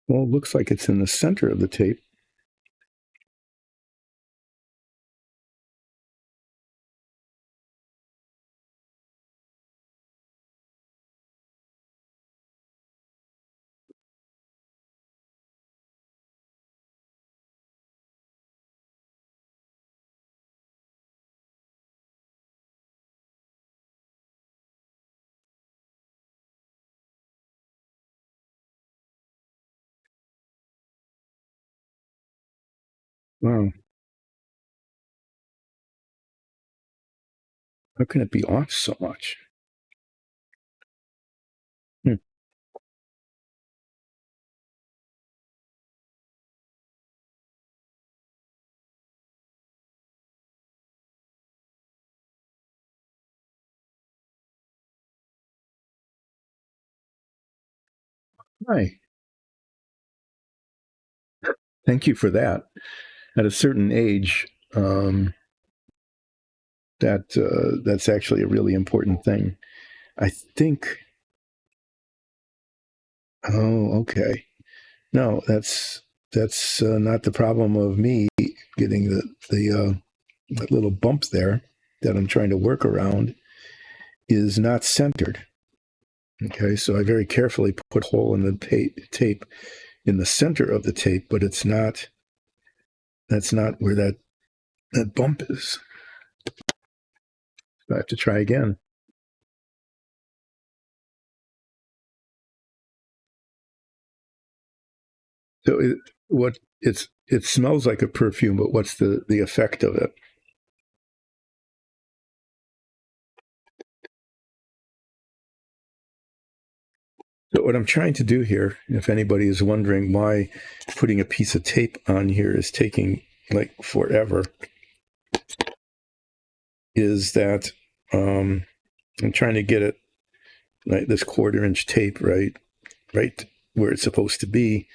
Well, it looks like it's in the center of the tape. Wow, how can it be off so much? Hmm. Hi, thank you for that. At a certain age, That's actually a really important thing. I think. Oh, okay. No, that's not the problem of me getting that little bump there that I'm trying to work around is not centered. Okay, so I very carefully put a hole in the tape in the center of the tape, but it's not. That's not where that bump is. So I have to try again. So it smells like a perfume, but what's the effect of it? So what I'm trying to do here, if anybody is wondering why putting a piece of tape on here is taking like forever, is that I'm trying to get it like this 1/4 inch tape right where it's supposed to be,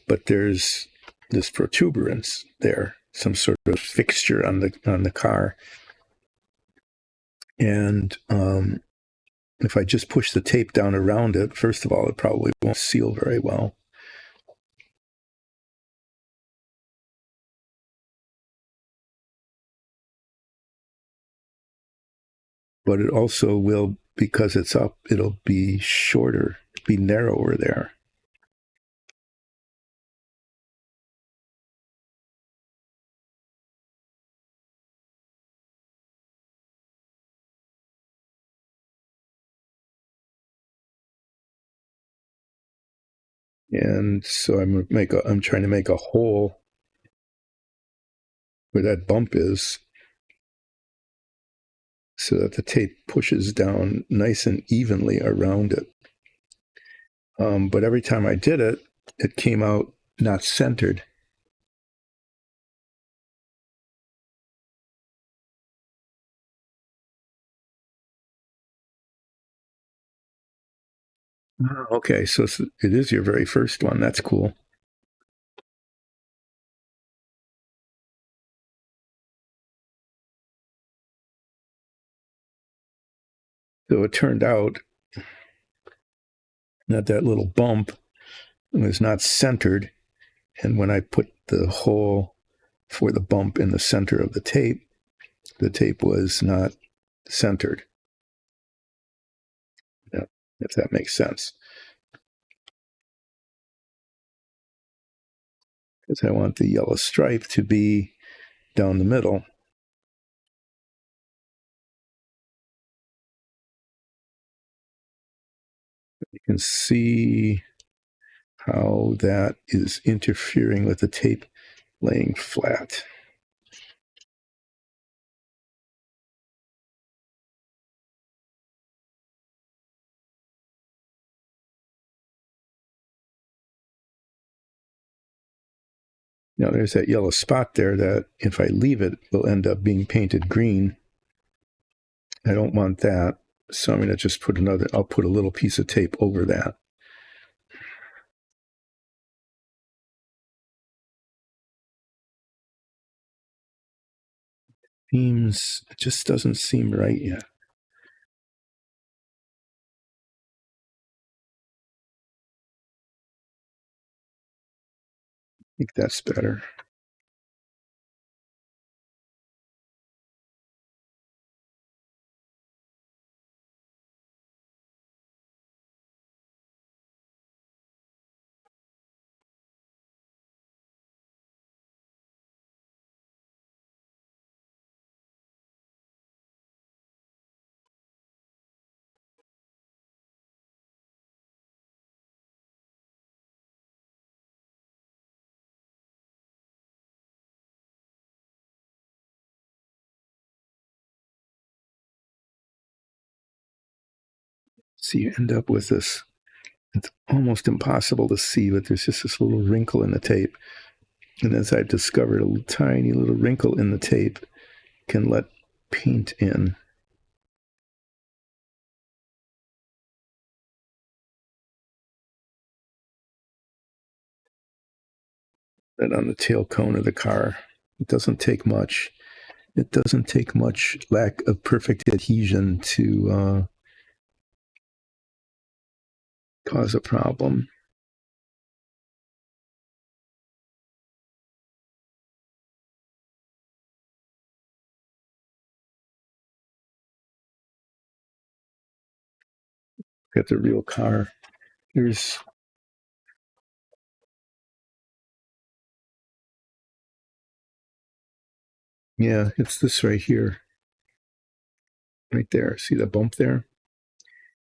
but there's this protuberance there, some sort of fixture on the car, and if I just push the tape down around it, first of all, it probably won't seal very well. But it also will, because it's up, it'll be shorter, be narrower there. And so I'm trying to make a hole where that bump is, so that the tape pushes down nice and evenly around it. But every time I did it, it came out not centered. Okay, so it is your very first one. That's cool. So it turned out that little bump was not centered. And when I put the hole for the bump in the center of the tape was not centered. Yeah, if that makes sense. Because I want the yellow stripe to be down the middle. You can see how that is interfering with the tape laying flat. Now there's that yellow spot there that if I leave it will end up being painted green. I don't want that. So I'm going to just I'll put a little piece of tape over that. It just doesn't seem right yet. I think that's better. So you end up with this. It's almost impossible to see, but there's just this little wrinkle in the tape. And as I've discovered, a tiny little wrinkle in the tape can let paint in. And on the tail cone of the car, it doesn't take much. It doesn't take much lack of perfect adhesion to cause a problem. Got the real car. Here's yeah, it's this right here, right there. See the bump there?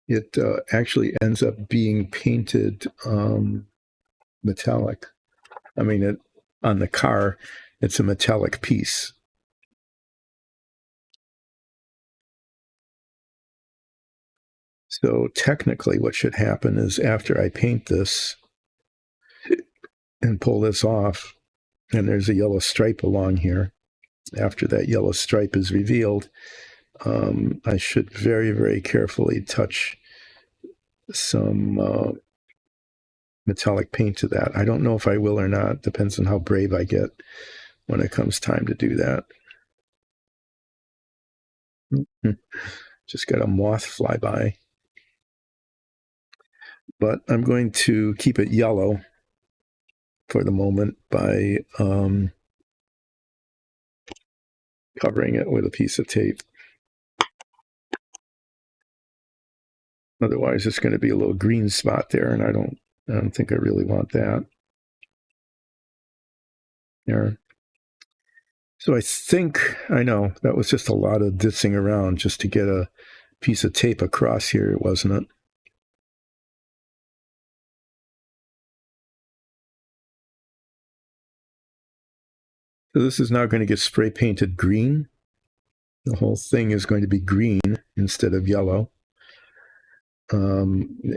It actually ends up being painted metallic. I mean, on the car, it's a metallic piece. So technically, what should happen is after I paint this and pull this off, and there's a yellow stripe along here, after that yellow stripe is revealed, I should very, very carefully touch some metallic paint to that. I don't know if I will or not. Depends on how brave I get when it comes time to do that. Just got a moth fly by. But I'm going to keep it yellow for the moment by covering it with a piece of tape. Otherwise, it's going to be a little green spot there, and I don't think I really want that. There. So I think, I know, that was just a lot of ditzing around just to get a piece of tape across here, wasn't it? So this is now going to get spray painted green. The whole thing is going to be green instead of yellow.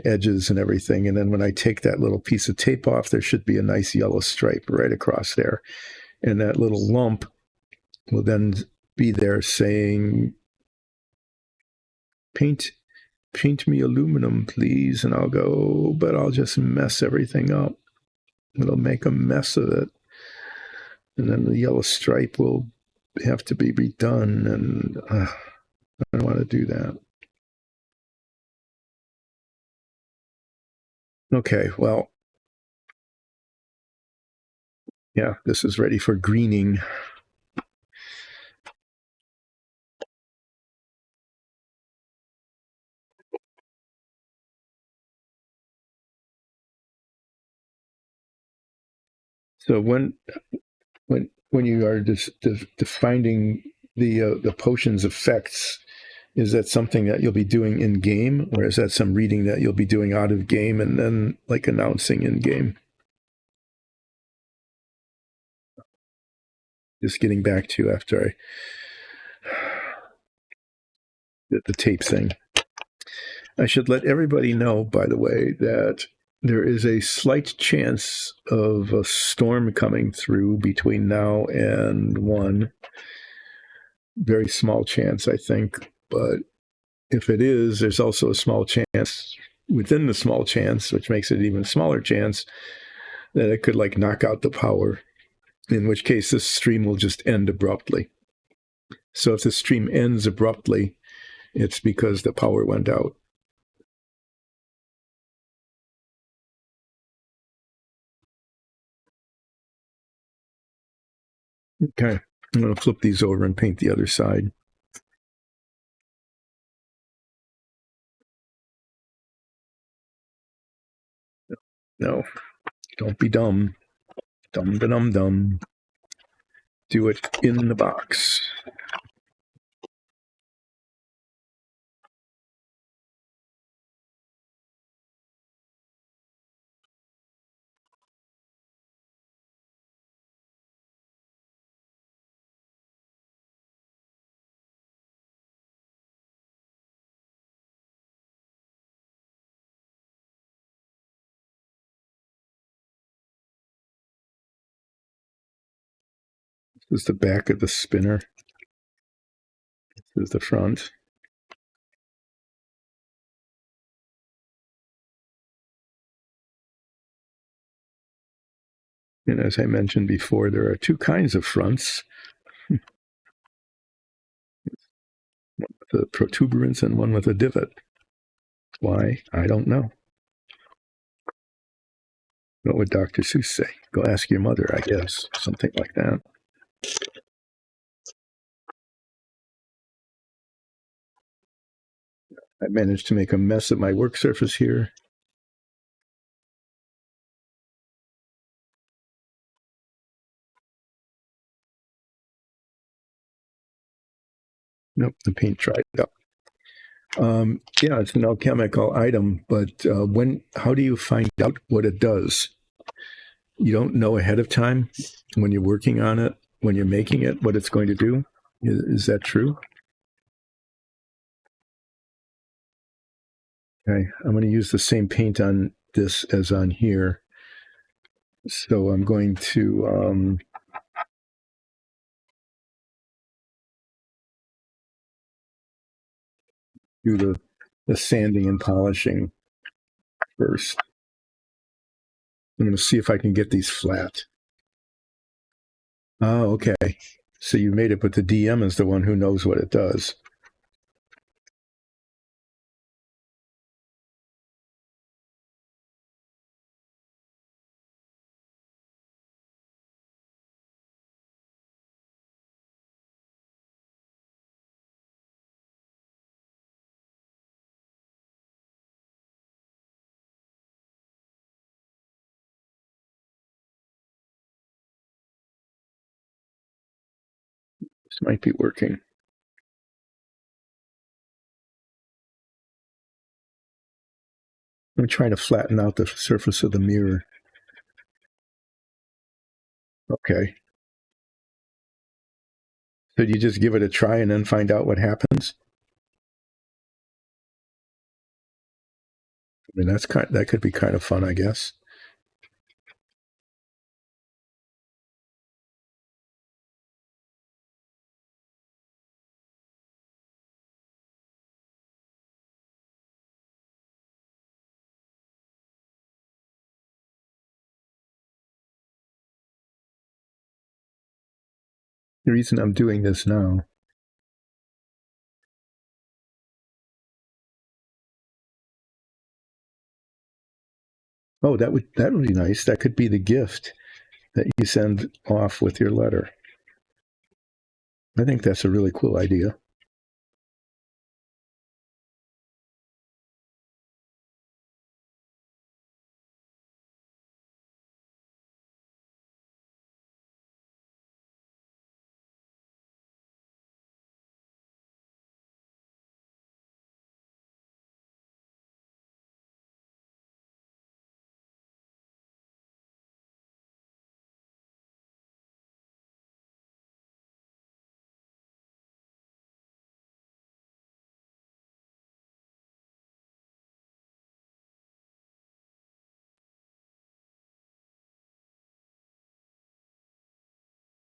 Edges and everything. And then when I take that little piece of tape off, there should be a nice yellow stripe right across there. And that little lump will then be there saying, paint me aluminum, please. And I'll go, but I'll just mess everything up. It'll make a mess of it. And then the yellow stripe will have to be redone. And I don't want to do that. Okay, well, yeah, this is ready for greening. So when you are defining the potion's effects, is that something that you'll be doing in game, or is that some reading that you'll be doing out of game and then like announcing in game? Just getting back to after the tape thing. I should let everybody know, by the way, that there is a slight chance of a storm coming through between now and 1. Very small chance, I think. But if it is, there's also a small chance within the small chance, which makes it even a smaller chance, that it could like knock out the power, in which case this stream will just end abruptly. So if the stream ends abruptly, it's because the power went out. Okay, I'm going to flip these over and paint the other side. No, don't be dumb. Dumb. Do it in the box. This is the back of the spinner. This is the front. And as I mentioned before, there are 2 kinds of fronts. with a protuberance and one with a divot. Why? I don't know. What would Dr. Seuss say? Go ask your mother, I guess. Something like that. I managed to make a mess of my work surface here. Nope, the paint dried up. Yeah, it's an alchemical item, but how do you find out what it does? You don't know ahead of time when you're working on it, when you're making it, what it's going to do. Is that true? Okay, I'm going to use the same paint on this as on here. So I'm going to do the sanding and polishing first. I'm going to see if I can get these flat. Oh, okay. So you made it, but the DM is the one who knows what it does. This might be working. I'm trying to flatten out the surface of the mirror. Okay. So you just give it a try and then find out what happens? I mean, that could be kind of fun, I guess. The reason I'm doing this now. Oh, that would be nice. That could be the gift that you send off with your letter. I think that's a really cool idea.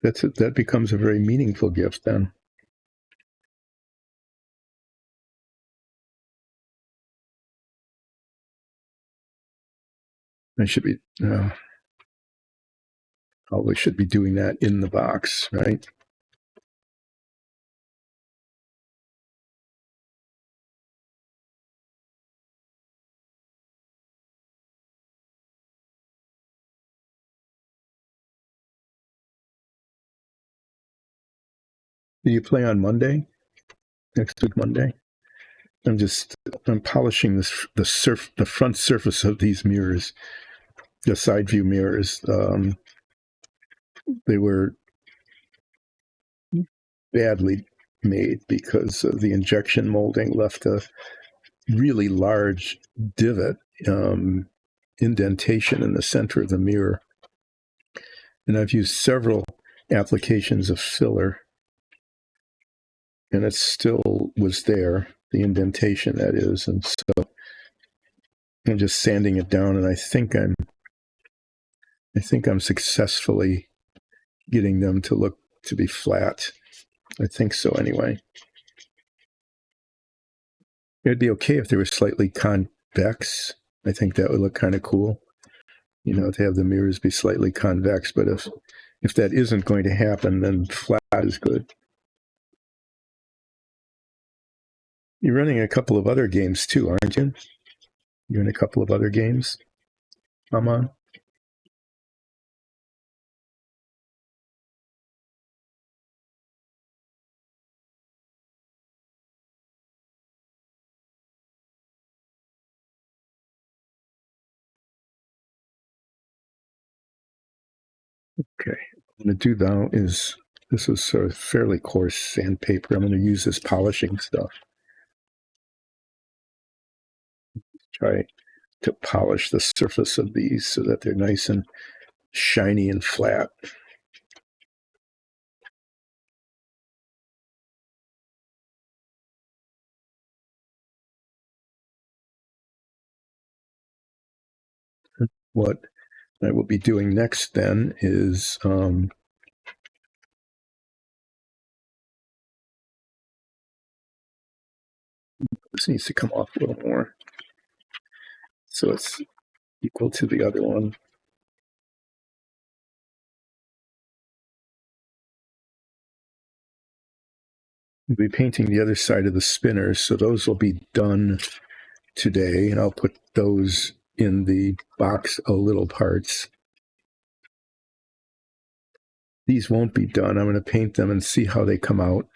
That becomes a very meaningful gift then. I should be always should be doing that in the box, right? Do you play on Monday? Next week, Monday? I'm polishing the front surface of these mirrors, the side view mirrors. They were badly made because the injection molding left a really large divot, indentation in the center of the mirror. And I've used several applications of filler, and it still was there, the indentation that is. And so I'm just sanding it down, and I think I'm successfully getting them to be flat. I think so anyway. It'd be okay if they were slightly convex. I think that would look kind of cool, to have the mirrors be slightly convex. But if that isn't going to happen, then flat is good. You're running a couple of other games too, aren't you? You're in a couple of other games I'm on. Okay. What I'm going to do now is, this is sort of fairly coarse sandpaper. I'm going to use this polishing stuff. Try to polish the surface of these so that they're nice and shiny and flat. What I will be doing next then is this needs to come off a little more so it's equal to the other one. We'll be painting the other side of the spinners, so those will be done today, and I'll put those in the box of little parts. These won't be done. I'm going to paint them and see how they come out.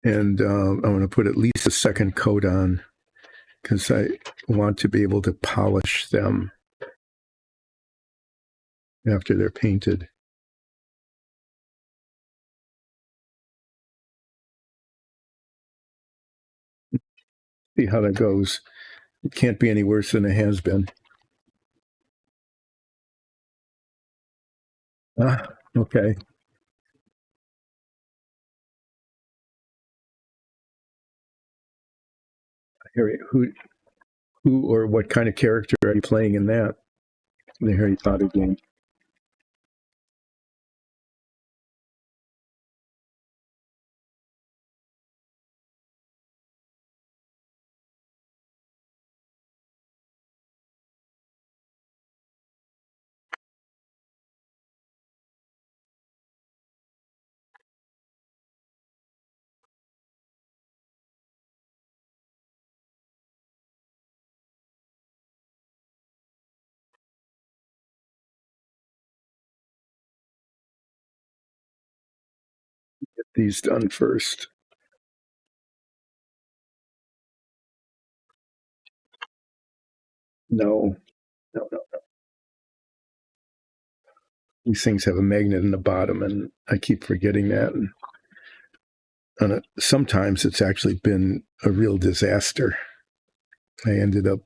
And I'm going to put at least a second coat on because I want to be able to polish them after they're painted. See how that goes. It can't be any worse than it has been. Okay. Harry, who or what kind of character are you playing in that? The Harry Potter game. Get these done first. No. These things have a magnet in the bottom, and I keep forgetting that. And sometimes it's actually been a real disaster. I ended up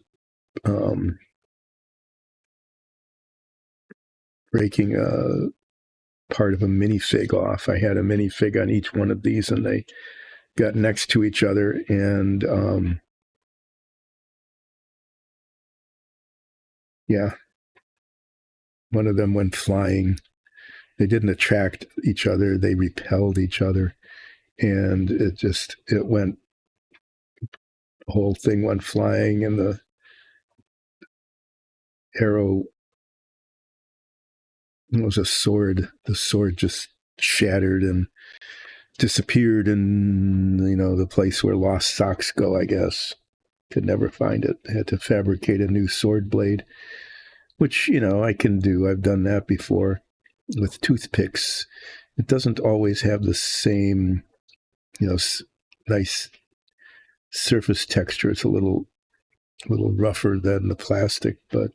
breaking a part of a minifig off. I had a minifig on each one of these, and they got next to each other, and one of them went flying. They didn't attract each other; they repelled each other, and it went. The whole thing went flying, and the arrow was a sword. The sword just shattered and disappeared in the place where lost socks go, I guess. Could never find it. I had to fabricate a new sword blade, which I can do. I've done that before with toothpicks. It doesn't always have the same nice surface texture. It's a little rougher than the plastic, but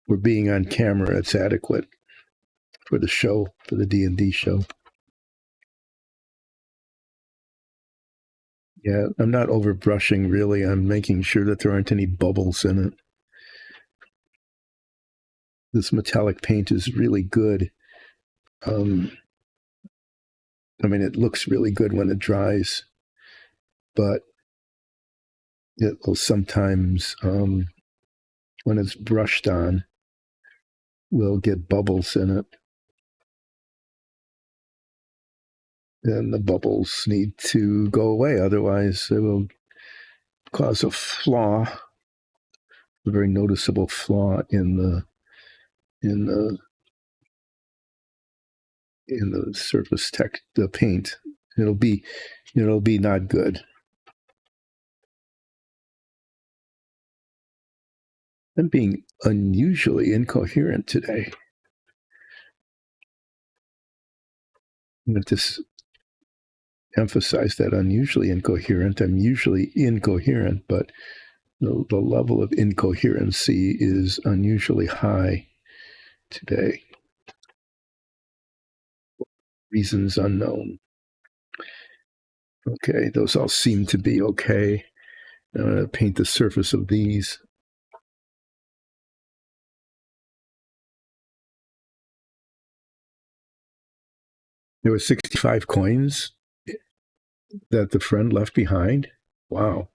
we're being on camera. It's adequate for the show, for the D&D show. Yeah, I'm not overbrushing, really. I'm making sure that there aren't any bubbles in it. This metallic paint is really good. It looks really good when it dries, but it will sometimes, when it's brushed on, will get bubbles in it. And the bubbles need to go away, otherwise it will cause a flaw, a very noticeable flaw in the in the surface the paint. It'll be not good. I'm being unusually incoherent today. I'm going to emphasize that unusually incoherent. I'm usually incoherent, but the level of incoherency is unusually high today. Reasons unknown. Okay, those all seem to be okay. I'm going to paint the surface of these. There were 65 coins that the friend left behind. Wow.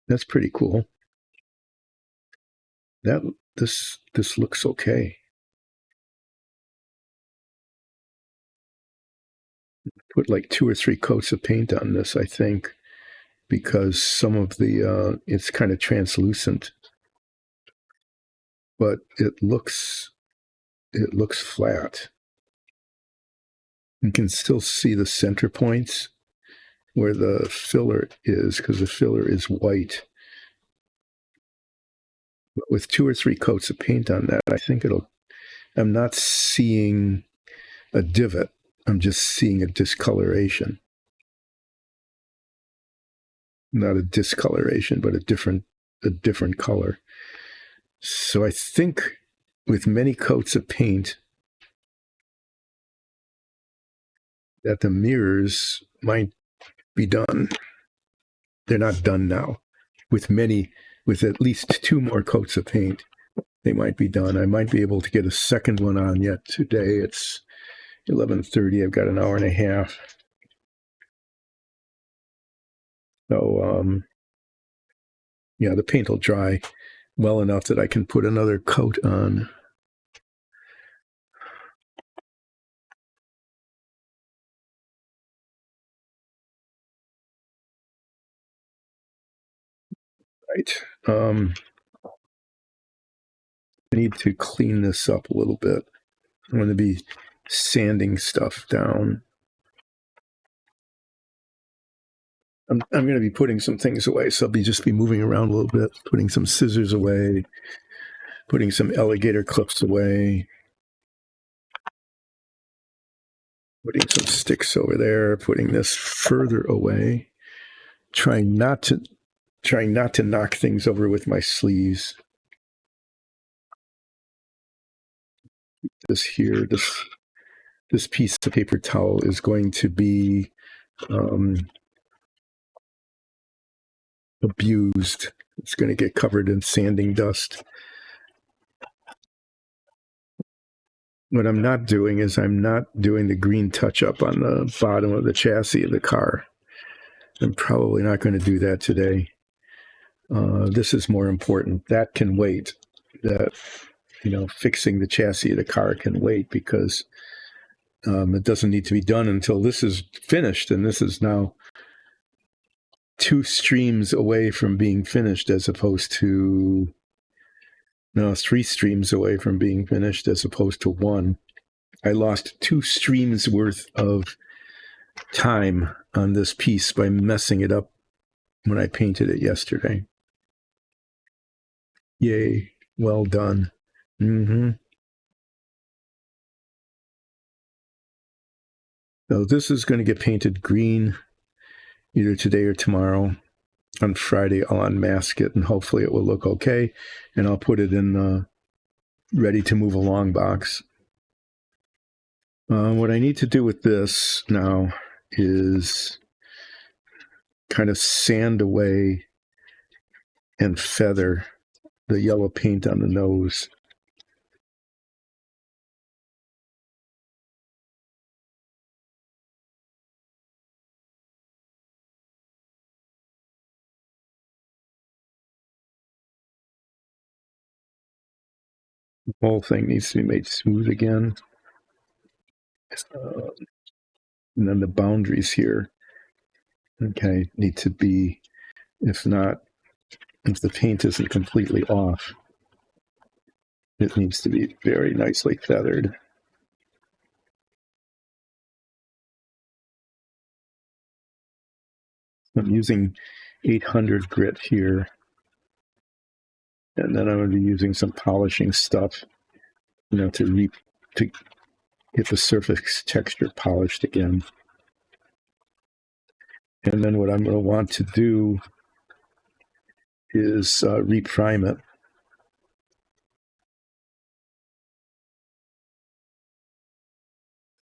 That's pretty cool. This looks okay. Put like 2 or 3 coats of paint on this, I think, because some of the it's kind of translucent, but it looks flat. You can still see the center points where the filler is, because the filler is white. But with 2 or 3 coats of paint on that, I think I'm not seeing a divot. I'm just seeing a discoloration. Not a discoloration, but a different color. So I think with many coats of paint that the mirrors might be done. They're not done now. With at least 2 more coats of paint, they might be done. I might be able to get a second one on yet today. It's 11:30. I've got an hour and a half. So, yeah, the paint will dry well enough that I can put another coat on. Right. I need to clean this up a little bit. I'm going to be sanding stuff down. I'm going to be putting some things away, so I'll just be moving around a little bit, putting some scissors away, putting some alligator clips away, putting some sticks over there, putting this further away, trying not to knock things over with my sleeves. This here, this piece of paper towel is going to be abused. It's going to get covered in sanding dust. What I'm not doing is I'm not doing the green touch-up on the bottom of the chassis of the car. I'm probably not going to do that today. This is more important. That can wait. That, fixing the chassis of the car can wait, because it doesn't need to be done until this is finished. And this is now 2 streams away from being finished, as opposed to 3 streams away from being finished, as opposed to 1. I lost 2 streams worth of time on this piece by messing it up when I painted it yesterday. Yay. Well done. So this is going to get painted green either today or tomorrow. On Friday, I'll unmask it, and hopefully it will look okay. And I'll put it in the ready to move along box. What I need to do with this now is kind of sand away and feather the yellow paint on the nose. The whole thing needs to be made smooth again. And then the boundaries here, okay, need to be, if the paint isn't completely off, It needs to be very nicely feathered. I'm using 800 grit here, and then I'm going to be using some polishing stuff, to get the surface texture polished again. And then what I'm going to want to do is reprime it.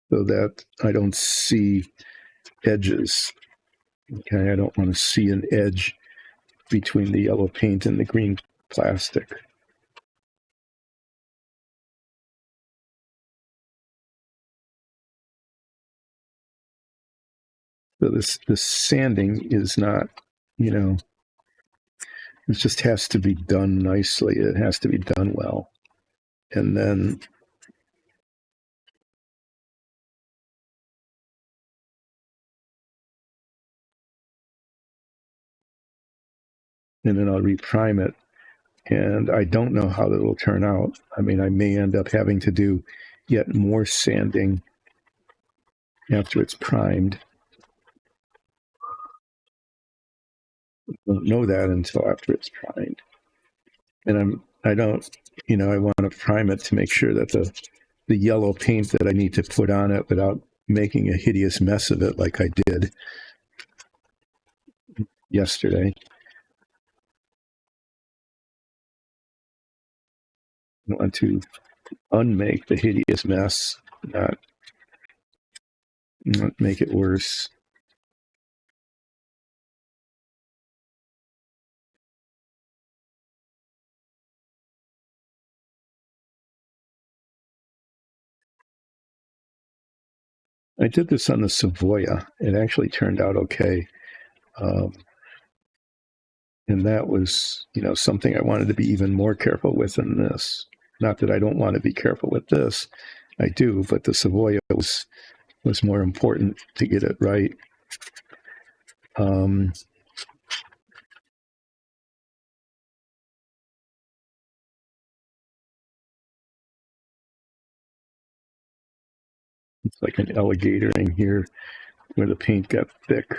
So that I don't see edges. Okay, I don't want to see an edge between the yellow paint and the green plastic. So this sanding is not, it just has to be done nicely. It has to be done well. And then I'll reprime it. And I don't know how that will turn out. I mean, I may end up having to do yet more sanding after it's primed. I don't know that until after it's primed. And I want to prime it to make sure that the yellow paint that I need to put on it without making a hideous mess of it like I did yesterday. I want to unmake the hideous mess, not make it worse. I did this on the Savoia. It actually turned out okay. And that was, something I wanted to be even more careful with than this. Not that I don't want to be careful with this. I do, but the Savoia was more important to get it right. It's like an alligator in here where the paint got thick.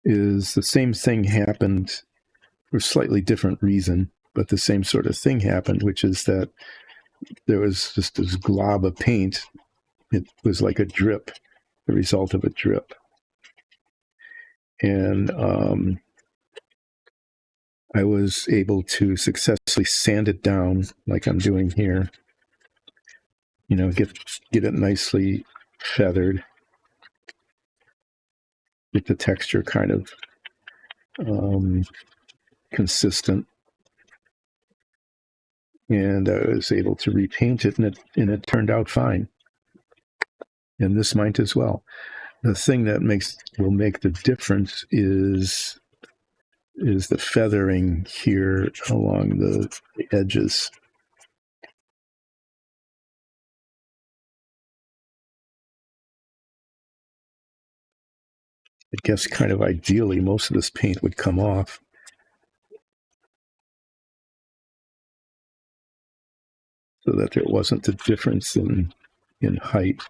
Is the same thing happened for a slightly different reason, but the same sort of thing happened, which is that there was just this glob of paint. It was like a drip, the result of a drip. And I was able to successfully sand it down like I'm doing here. Get it nicely feathered, get the texture kind of consistent. And I was able to repaint it, and it turned out fine. And this might as well. The thing that will make the difference is the feathering here along the edges. I guess kind of ideally, most of this paint would come off. So that there wasn't a difference in height.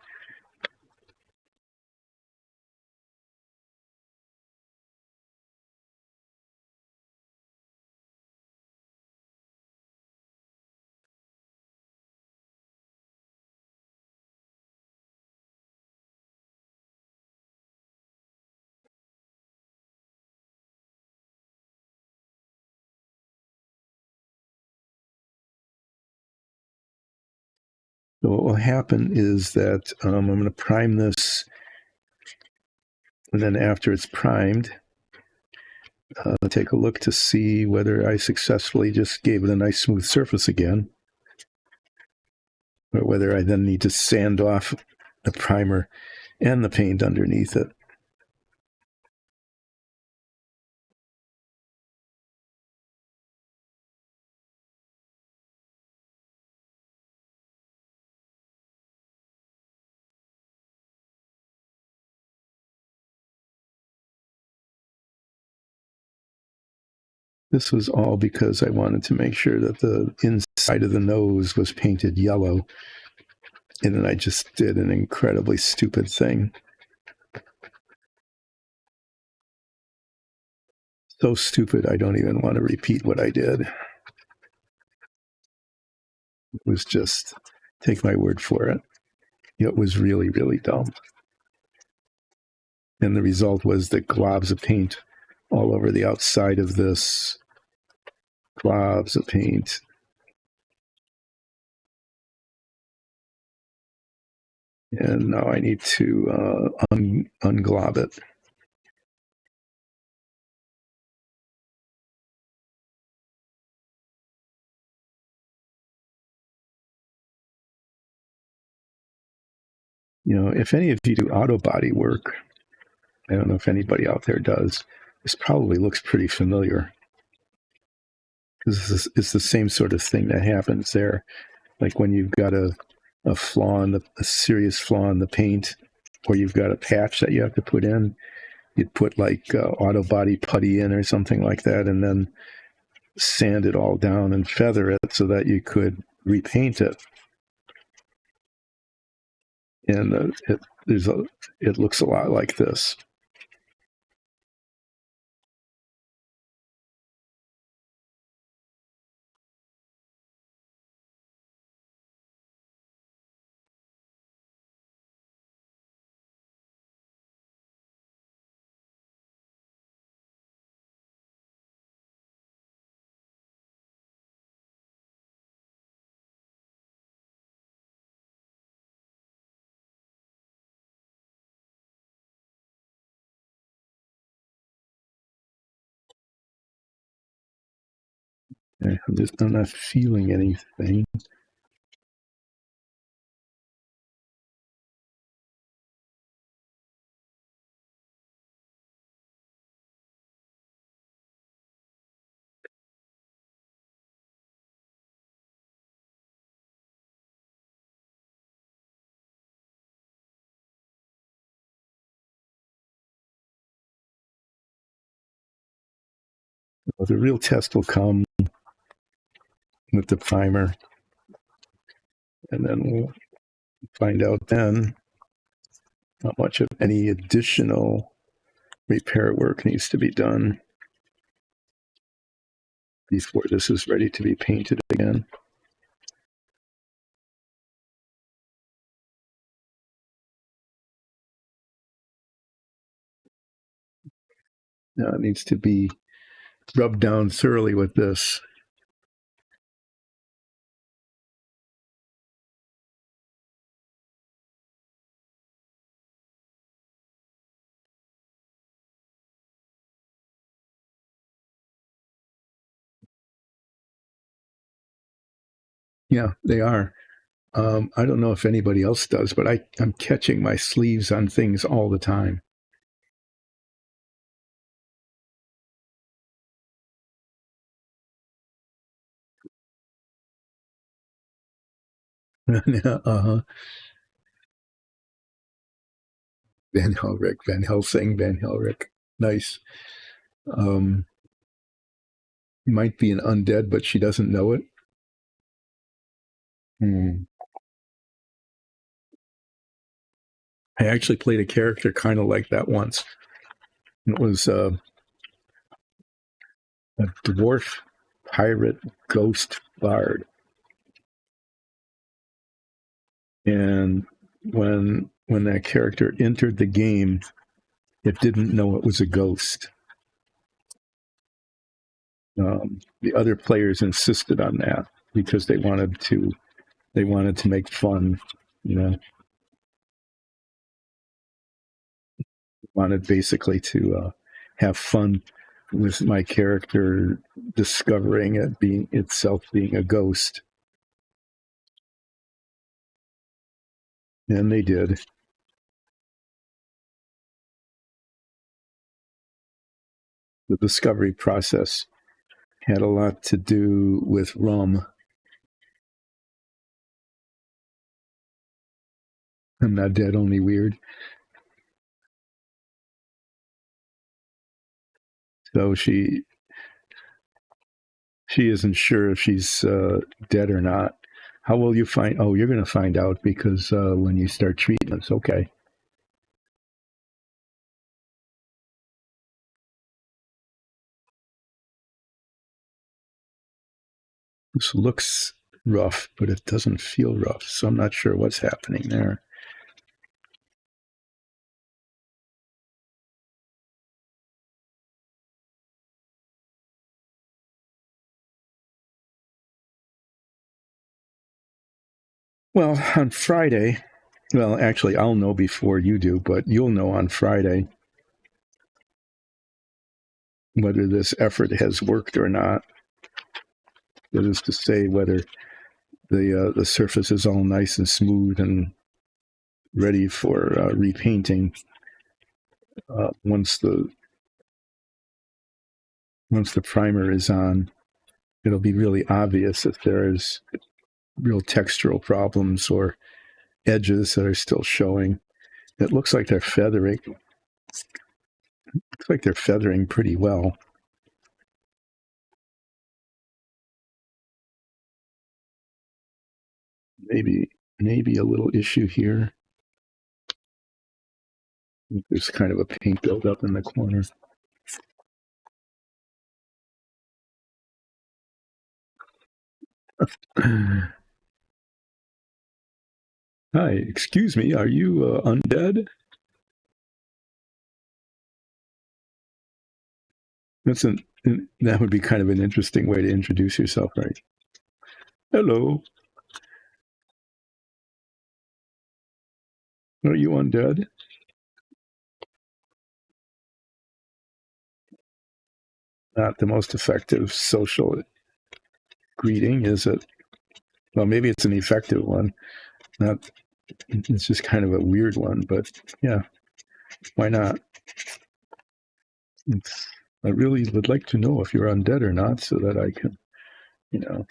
So what will happen is that I'm going to prime this, and then after it's primed, take a look to see whether I successfully just gave it a nice smooth surface again, or whether I then need to sand off the primer and the paint underneath it. This was all because I wanted to make sure that the inside of the nose was painted yellow. And then I just did an incredibly stupid thing. So stupid, I don't even want to repeat what I did. It was just, take my word for it. It was really, really dumb. And the result was that globs of paint all over the outside of this. Globs of paint. And now I need to unglob it. You know, if any of you do auto body work, I don't know if anybody out there does, this probably looks pretty familiar. Because it's the same sort of thing that happens there. Like when you've got a flaw in a serious flaw in the paint, or you've got a patch that you have to put in, you'd put like auto body putty in or something like that, and then sand it all down and feather it so that you could repaint it. And it looks a lot like this. I'm not feeling anything. Well, the real test will come with the primer, and then we'll find out then how much of any additional repair work needs to be done before this is ready to be painted again. Now it needs to be rubbed down thoroughly with this. Yeah, they are. I don't know if anybody else does, but I'm catching my sleeves on things all the time. Uh-huh. Van Helrick, Van Helsing, Van Helrick. Nice. Might be an undead, but she doesn't know it. I actually played a character kind of like that once. It was a dwarf pirate ghost bard. And when that character entered the game, it didn't know it was a ghost. The other players insisted on that because they wanted to make fun, you know, wanted basically to have fun with my character discovering it being itself being a ghost. And they did. The discovery process had a lot to do with rum. I'm not dead, only weird. So She isn't sure if she's dead or not. How will you find? Oh, you're going to find out because when you start treatments, okay. This looks rough, but it doesn't feel rough, so I'm not sure what's happening there. Well, on Friday, well, actually, I'll know before you do, but you'll know on Friday whether this effort has worked or not. That is to say, whether the surface is all nice and smooth and ready for repainting once the primer is on. It'll be really obvious if there's real textural problems or edges that are still showing. It looks like they're feathering. Looks like they're feathering pretty well. Maybe a little issue here. There's kind of a paint buildup in the corner. Hi, excuse me, are you undead? That would be kind of an interesting way to introduce yourself, right? Hello. Are you undead? Not the most effective social greeting, is it? Well, maybe it's an effective one. Not. It's just kind of a weird one, but yeah, why not? I really would like to know if you're undead or not, so that I can, you know.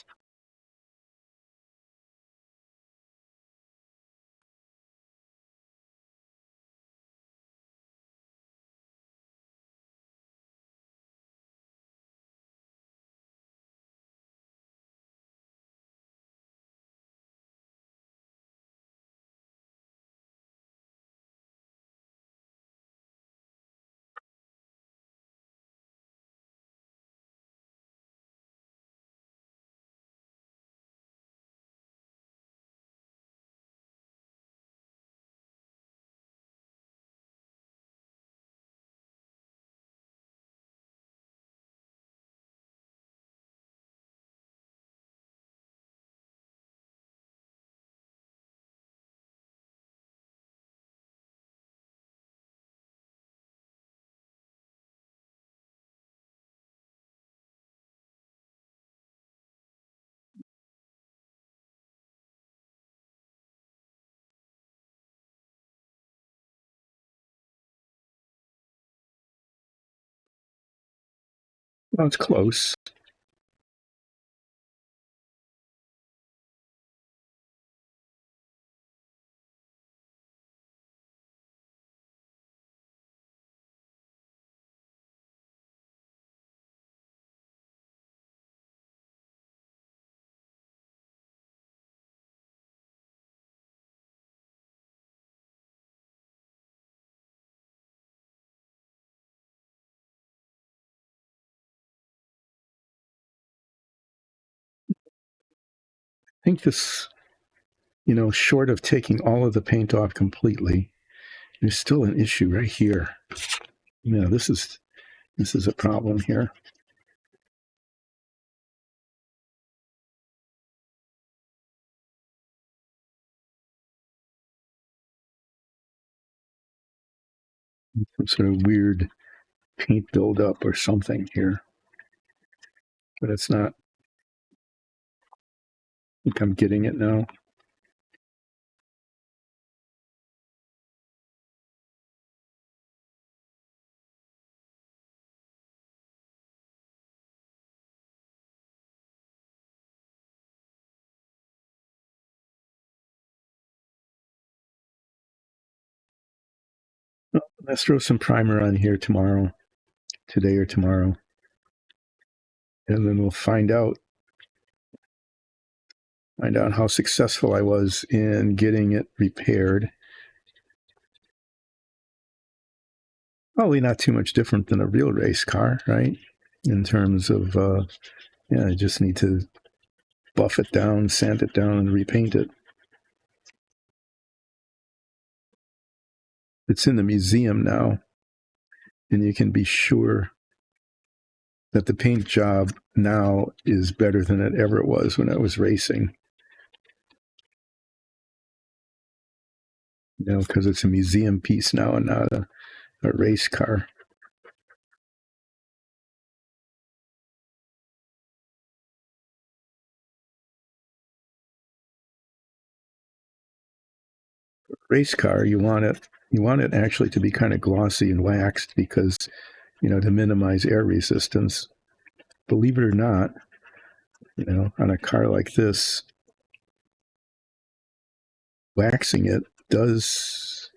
Well, it's close. I think this, short of taking all of the paint off completely, there's still an issue right here. This is a problem here. Some sort of weird paint buildup or something here, but it's not. I think I'm getting it now. Let's throw some primer on here today or tomorrow. and then we'll find out how successful I was in getting it repaired. Probably not too much different than a real race car, right? In terms of, I just need to buff it down, sand it down, and repaint it. It's in the museum now, and you can be sure that the paint job now is better than it ever was when I was racing. Because it's a museum piece now and not a race car. Race car, you want it actually to be kind of glossy and waxed because, to minimize air resistance. Believe it or not, on a car like this, waxing it does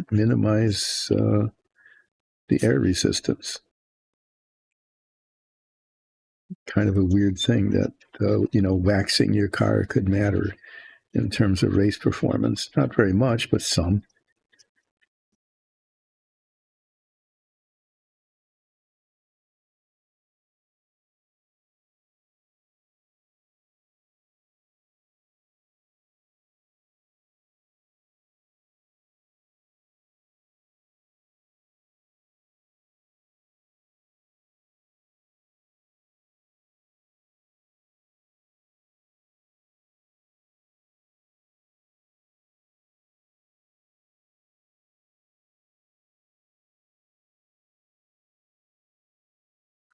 minimize the air resistance. Kind of a weird thing that, waxing your car could matter in terms of race performance. Not very much, but some.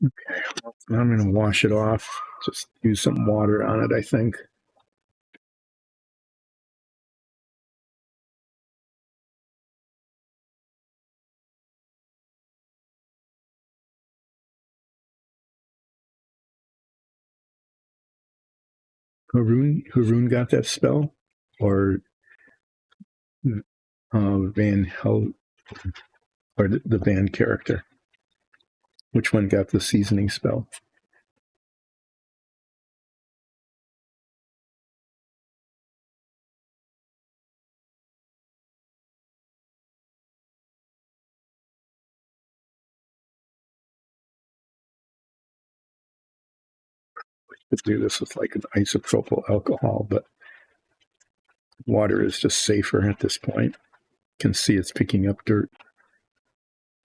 Okay, I'm going to wash it off. Just use some water on it, I think. Haroon got that spell? Or Van Hel, or the Van character? Which one got the seasoning spell? We could do this with like an isopropyl alcohol, but water is just safer at this point. You can see it's picking up dirt.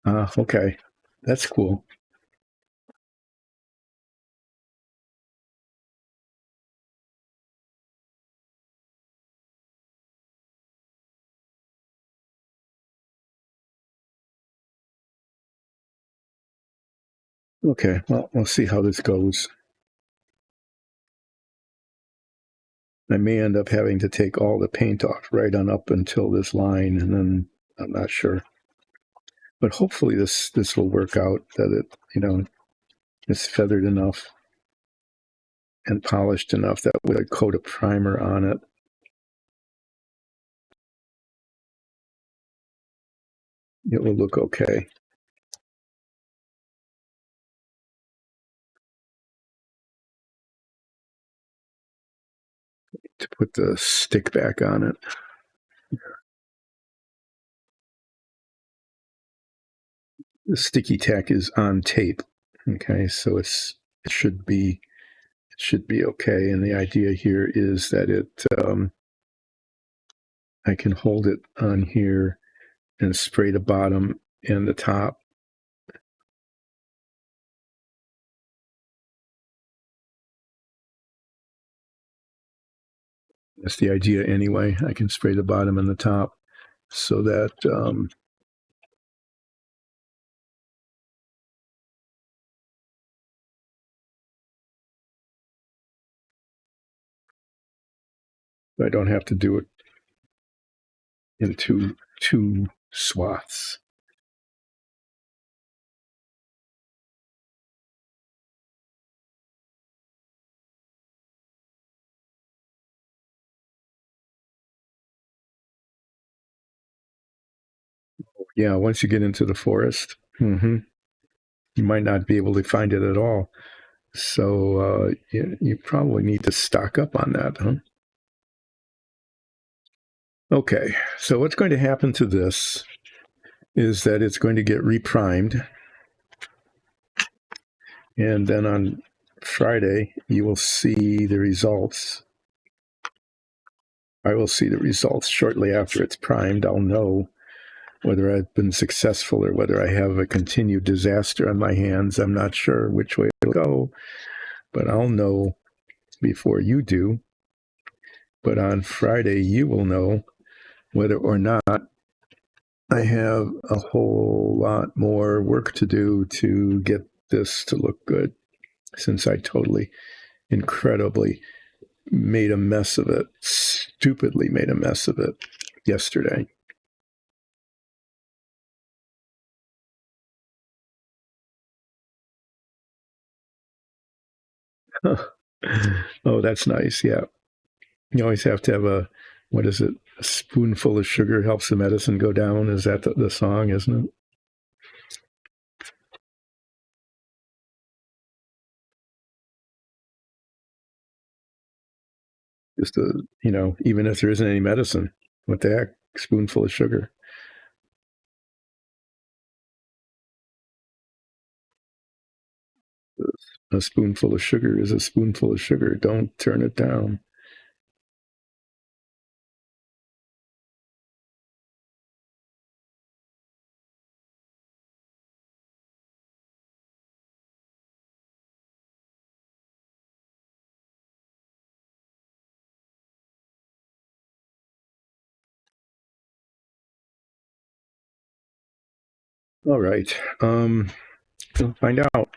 Okay, that's cool. Okay, well, we'll see how this goes. I may end up having to take all the paint off right on up until this line, and then I'm not sure. But hopefully this will work out, that it, is feathered enough and polished enough that with a coat of primer on it, it will look okay. To put the stick back on it. The sticky tack is on tape. Okay, so it should be okay. And the idea here is that I can hold it on here and spray the bottom and the top. That's the idea anyway. I can spray the bottom and the top so that I don't have to do it in two swaths. Yeah, once you get into the forest, you might not be able to find it at all. So you probably need to stock up on that, huh? Okay, so what's going to happen to this is that it's going to get reprimed, and then on Friday you will see the results. I will see the results shortly after it's primed. I'll know whether I've been successful or whether I have a continued disaster on my hands. I'm not sure which way it'll go, but I'll know before you do. But on Friday, you will know whether or not I have a whole lot more work to do to get this to look good, since I totally, incredibly made a mess of it, stupidly made a mess of it yesterday. Oh, that's nice. Yeah. You always have to have what is it? A spoonful of sugar helps the medicine go down. Is that the song, isn't it? Just even if there isn't any medicine, what the heck? Spoonful of sugar. A spoonful of sugar is a spoonful of sugar. Don't turn it down. All right. We'll find out.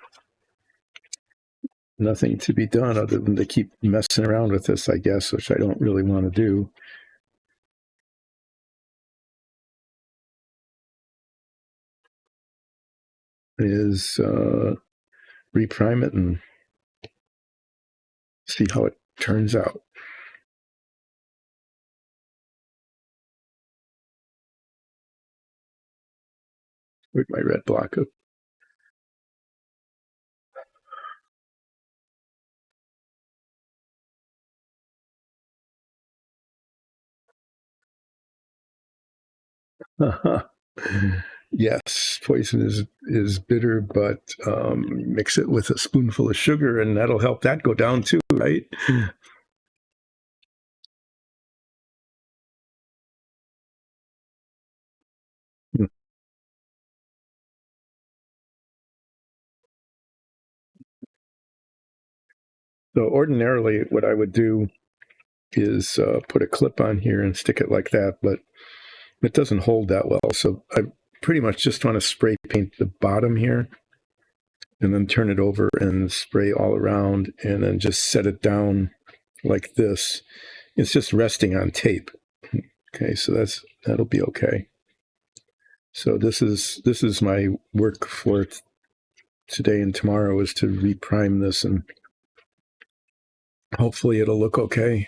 Nothing to be done other than to keep messing around with this, I guess, which I don't really want to do. Is reprime it and see how it turns out. Where'd my red block go? Yes, poison is bitter, but mix it with a spoonful of sugar, and that'll help that go down too, right? So ordinarily, what I would do is put a clip on here and stick it like that, but it doesn't hold that well. So I pretty much just want to spray paint the bottom here and then turn it over and spray all around and then just set it down like this. It's just resting on tape. Okay, so that'll be okay. So this is my work for today and tomorrow, is to reprime this, and hopefully it'll look okay.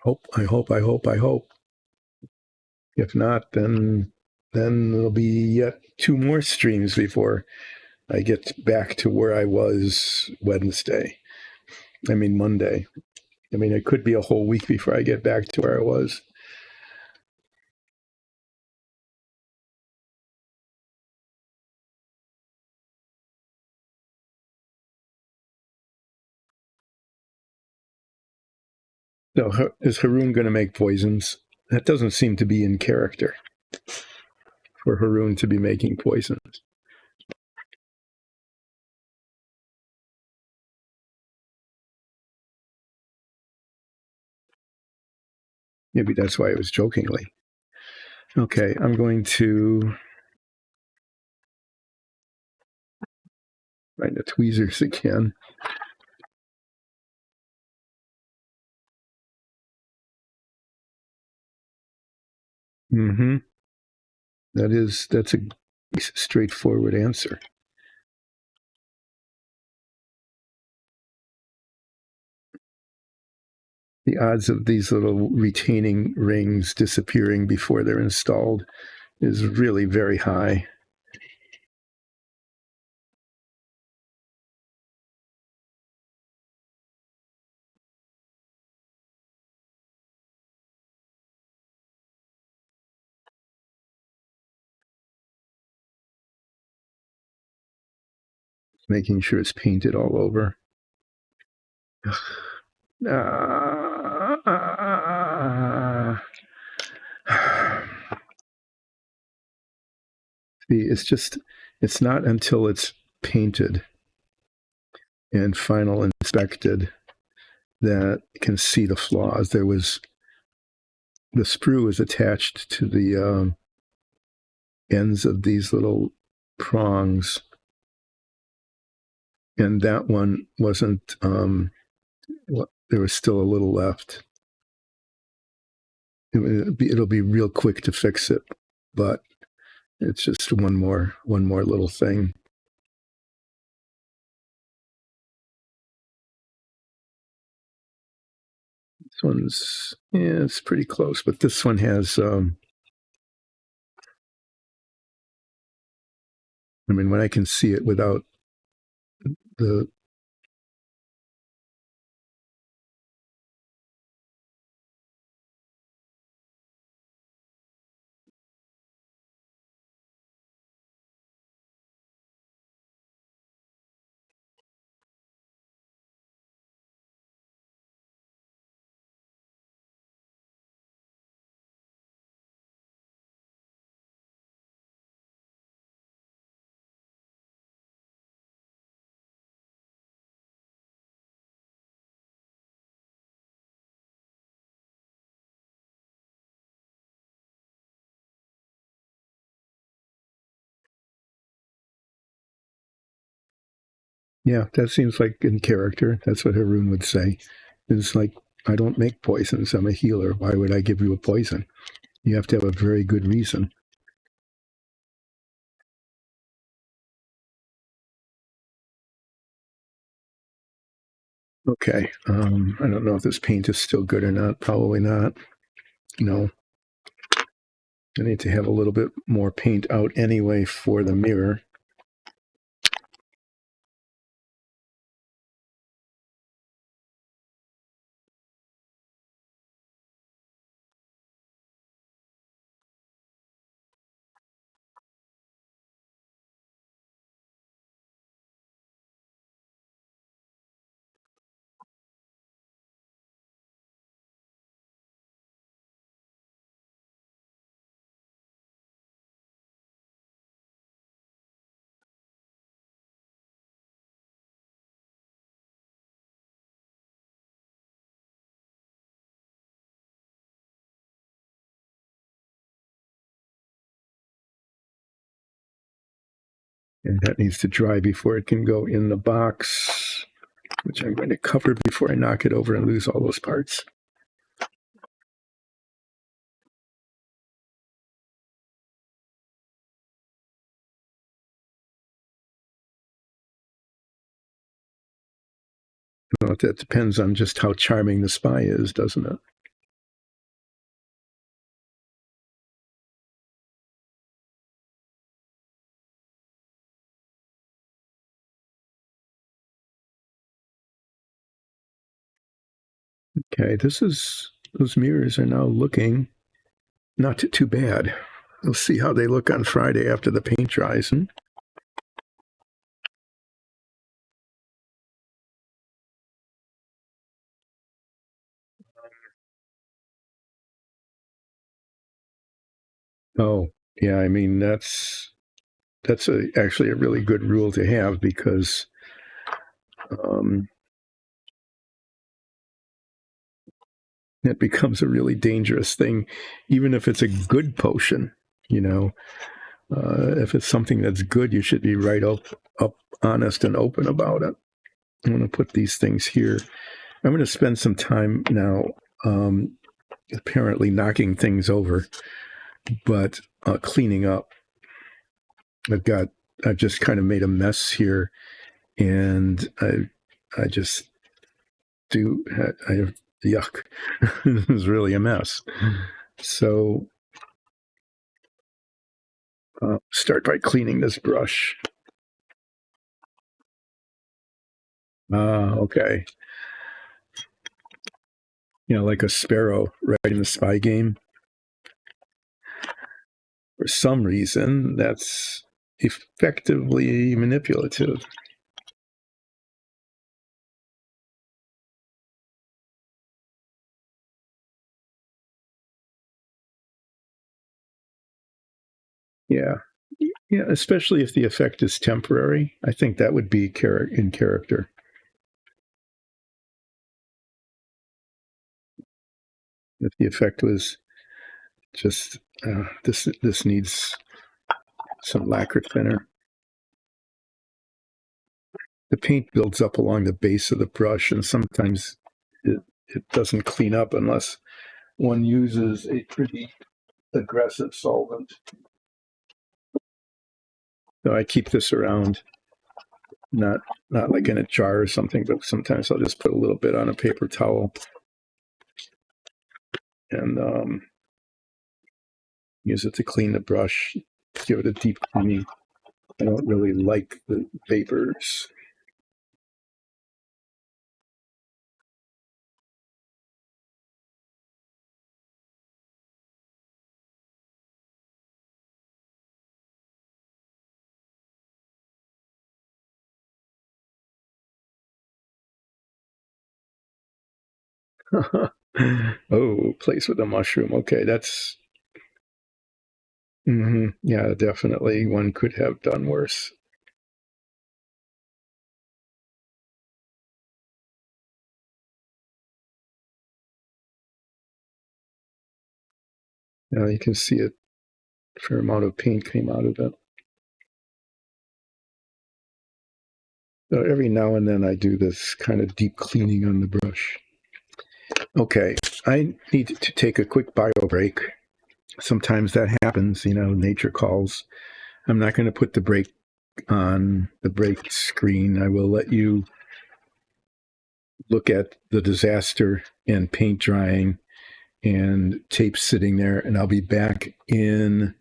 I hope. If not, then there'll be yet 2 more streams before I get back to where I was Monday. It could be a whole week before I get back to where I was. So is Haroon going to make poisons? That doesn't seem to be in character for Haroon to be making poisons. Maybe that's why it was jokingly. Okay, I'm going to find the tweezers again. Mm-hmm. That's a straightforward answer. The odds of these little retaining rings disappearing before they're installed is really very high. making sure it's painted all over. See, it's not until it's painted and final inspected that you can see the flaws. The sprue is attached to the ends of these little prongs, and that one wasn't, there was still a little left. It'll be real quick to fix it, but it's just one more little thing. This one's, yeah, it's pretty close, but this one has, I mean, when I can see it without the, yeah, that seems like in character. That's what Haroon would say. It's like, I don't make poisons. I'm a healer. Why would I give you a poison? You have to have a very good reason. Okay. I don't know if this paint is still good or not. Probably not. No. I need to have a little bit more paint out anyway for the mirror. And that needs to dry before it can go in the box, which I'm going to cover before I knock it over and lose all those parts. Well, that depends on just how charming the spy is, doesn't it? Okay, those mirrors are now looking not too bad. We'll see how they look on Friday after the paint dries. Oh, yeah, I mean, that's actually a really good rule to have, because it becomes a really dangerous thing, even if it's a good potion. You know, if it's something that's good, you should be right up honest and open about it. I'm going to put these things here. I'm going to spend some time now, apparently knocking things over, but cleaning up. I've just kind of made a mess here, and I just do. Yuck! This is really a mess. So start by cleaning this brush. Okay. You know, like a sparrow right in the spy game. For some reason, that's effectively manipulative. Yeah. Yeah, especially if the effect is temporary. I think that would be in character. If the effect was just this needs some lacquer thinner. The paint builds up along the base of the brush, and sometimes it doesn't clean up unless one uses a pretty aggressive solvent. So I keep this around, not like in a jar or something, but sometimes I'll just put a little bit on a paper towel and use it to clean the brush, give it a deep cleaning. I don't really like the vapors. Oh, place with a mushroom. Okay, that's yeah, definitely. One could have done worse. Now you can see a fair amount of paint came out of it. So every now and then I do this kind of deep cleaning on the brush. Okay, I need to take a quick bio break. Sometimes that happens, nature calls. I'm not going to put the break on the break screen. I will let you look at the disaster and paint drying and tape sitting there, and I'll be back in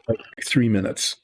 like 3 minutes.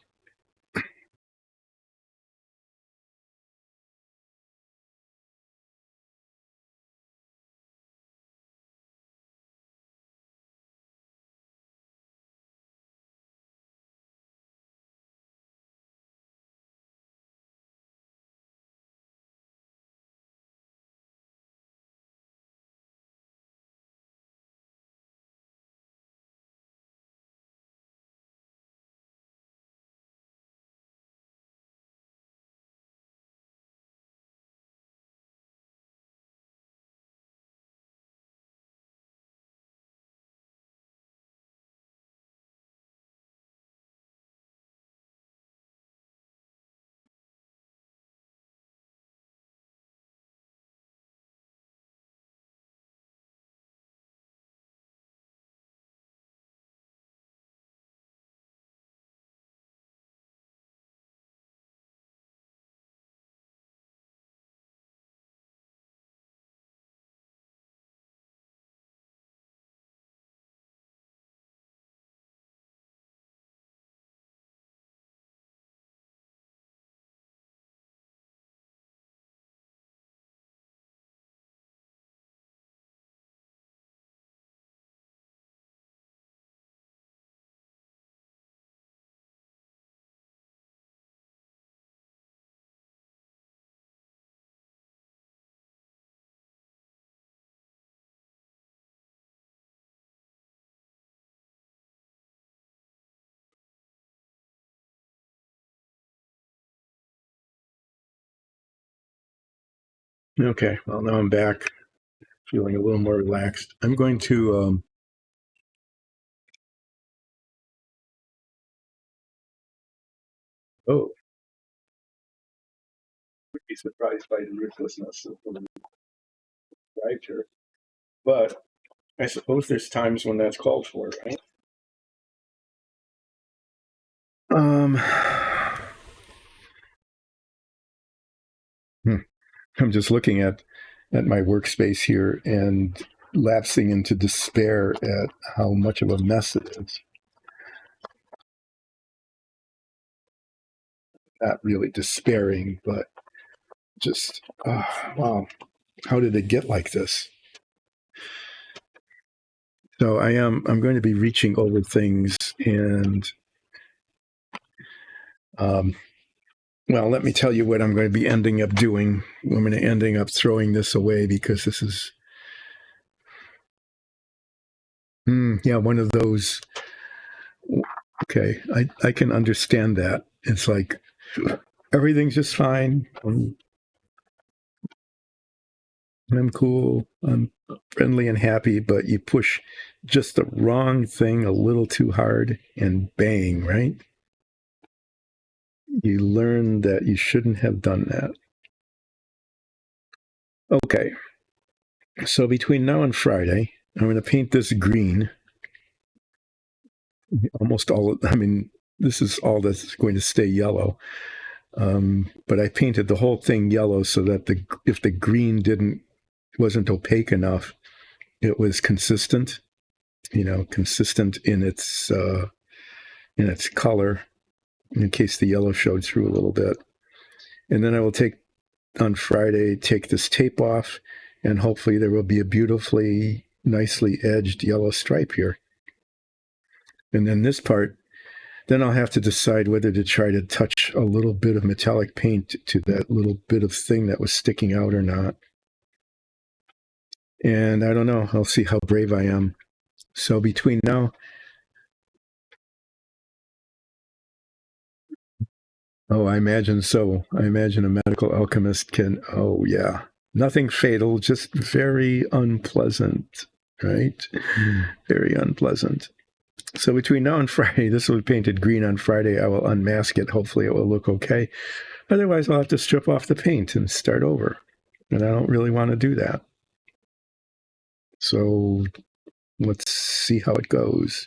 Okay, well, now I'm back, feeling a little more relaxed. I'm going to would be surprised by the ruthlessness of the writer, but I suppose there's times when that's called for, right? Um, I'm just looking at my workspace here and lapsing into despair at how much of a mess it is. Not really despairing, but just wow, how did it get like this? So I'm going to be reaching over things and well, let me tell you what I'm going to be ending up doing. I'm going to ending up throwing this away because this is yeah, one of those Okay, I can understand that. It's like everything's just fine. I'm cool. I'm friendly and happy, but you push just the wrong thing a little too hard and bang, right? You learn that you shouldn't have done that. Okay, so between now and Friday, I'm going to paint this green. Almost all, I mean, this is all that's going to stay yellow. But I painted the whole thing yellow so that if the green wasn't opaque enough, it was consistent. Consistent in its color, in case the yellow showed through a little bit. And then I will take this tape off, and hopefully there will be a beautifully, nicely edged yellow stripe here. And then this part, then I'll have to decide whether to try to touch a little bit of metallic paint to that little bit of thing that was sticking out or not. And I don't know. I'll see how brave I am. So between now, oh, I imagine so. I imagine a medical alchemist can, oh, yeah. Nothing fatal, just very unpleasant, right? Very unpleasant. So between now and Friday, this will be painted green on Friday. I will unmask it. Hopefully it will look okay. Otherwise, I'll have to strip off the paint and start over. And I don't really want to do that. So let's see how it goes.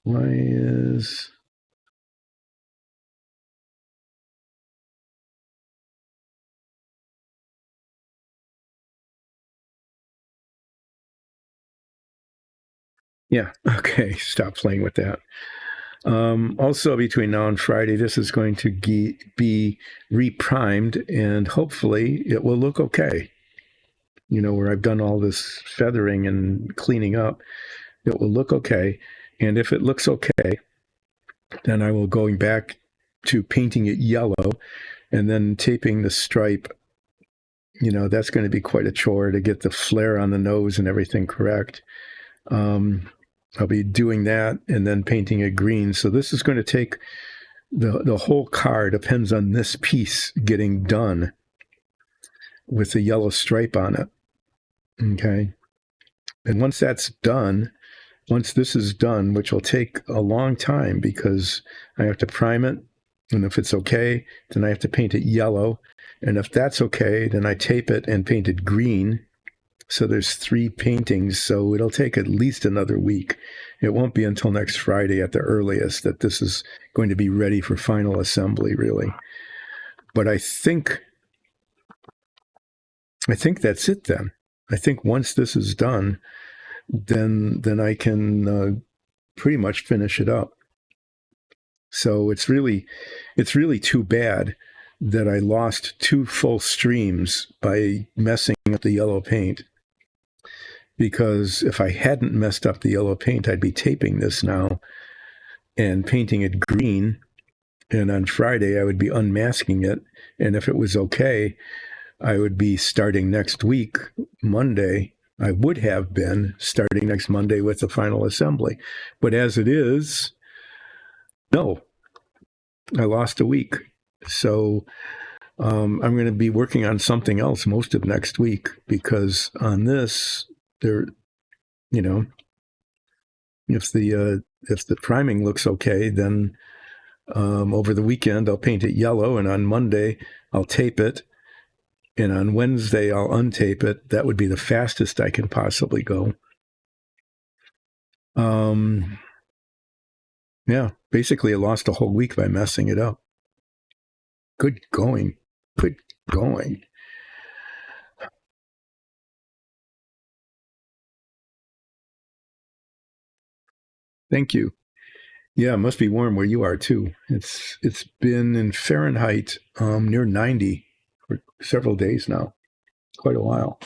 Why is... Yeah, okay, stop playing with that. Also, between now and Friday, this is going to be reprimed, and hopefully it will look okay. Where I've done all this feathering and cleaning up, it will look okay. And if it looks okay, then I will go back to painting it yellow and then taping the stripe. That's going to be quite a chore to get the flare on the nose and everything correct. I'll be doing that and then painting it green. So this is going to take the whole car depends on this piece getting done with the yellow stripe on it. Okay. And once this is done, which will take a long time because I have to prime it. And if it's okay, then I have to paint it yellow. And if that's okay, then I tape it and paint it green. So there's 3 paintings, so it'll take at least another week. It won't be until next Friday at the earliest that this is going to be ready for final assembly, really. But I think that's it then. I think once this is done, then I can pretty much finish it up. So it's really too bad that I lost 2 full streams by messing up the yellow paint. Because if I hadn't messed up the yellow paint, I'd be taping this now and painting it green. And on Friday, I would be unmasking it. And if it was okay, I would be starting next week, Monday. I would have been starting next Monday with the final assembly. But as it is, no, I lost a week. So I'm going to be working on something else most of next week because on this, if the priming looks okay, then over the weekend I'll paint it yellow, and on Monday I'll tape it, and on Wednesday I'll untape it. That would be the fastest I can possibly go. Yeah, basically I lost a whole week by messing it up. Good going. Thank you. Yeah, it must be warm where you are too. It's been in Fahrenheit near 90 for several days now. Quite a while.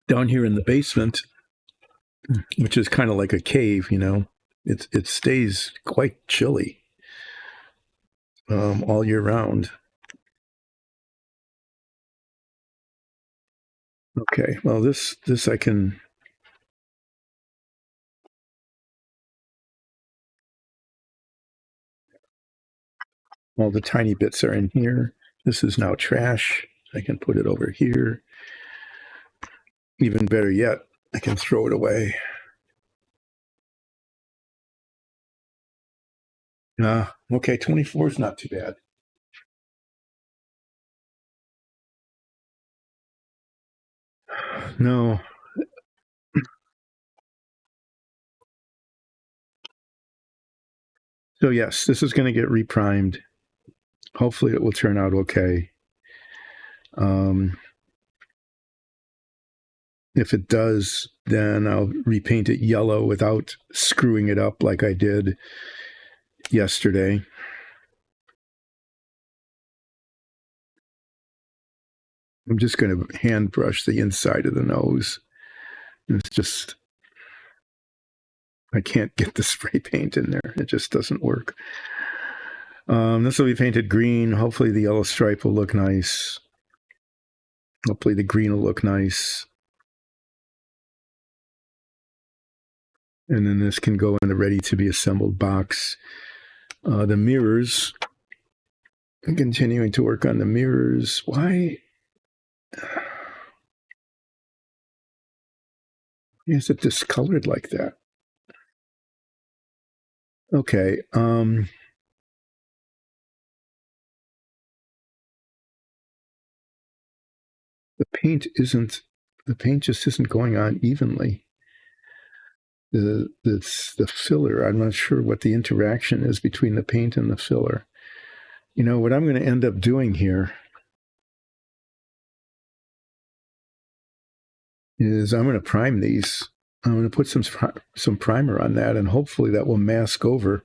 Down here in the basement, which is kind of like a cave, it stays quite chilly all year round. Okay, well this I can All the tiny bits are in here. This is now trash. I can put it over here. Even better yet, I can throw it away. Okay, 24 is not too bad. No. So yes, this is going to get reprimed. Hopefully it will turn out okay. If it does, then I'll repaint it yellow without screwing it up like I did yesterday. I'm just going to hand brush the inside of the nose. It's just, I can't get the spray paint in there. It just doesn't work. This will be painted green. Hopefully the yellow stripe will look nice. Hopefully the green will look nice. And then this can go in the ready to be assembled box. The mirrors, I'm continuing to work on the mirrors. Why is it discolored like that? Okay. The paint just isn't going on evenly. The filler, I'm not sure what the interaction is between the paint and the filler. You know, what I'm going to end up doing here is I'm going to prime these. I'm going to put some primer on that, and hopefully that will mask over.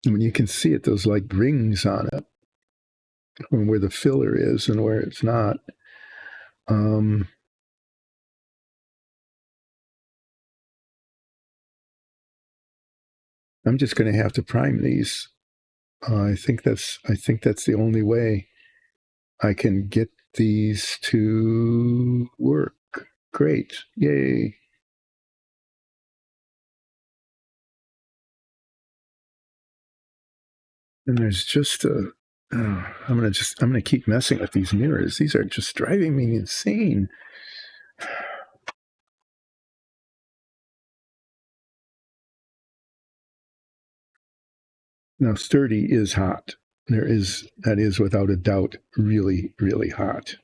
I mean, you can see it, those like rings on it, where the filler is and where it's not. I'm just going to have to prime these. I think that's the only way I can get these to work. Great. Yay. And there's just I'm going to keep messing with these mirrors. These are just driving me insane. Now, sturdy is hot. That is without a doubt really, really hot.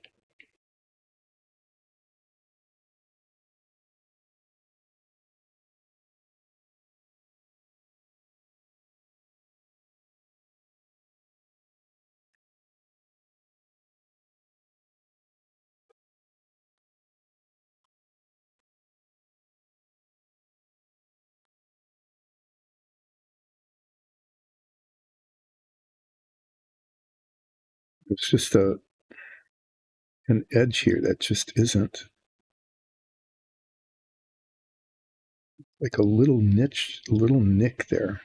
It's just an edge here that just isn't. Like a little niche, a little nick there.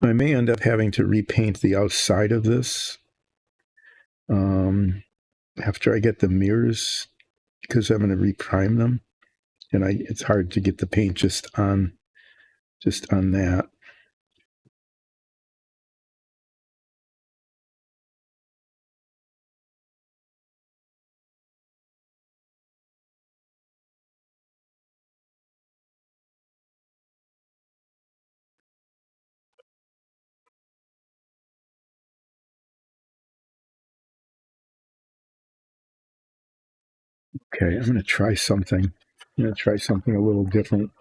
I may end up having to repaint the outside of this after I get the mirrors, because I'm going to reprime them, and it's hard to get the paint just on that. Okay, I'm going to try something. I'm going to try something a little different.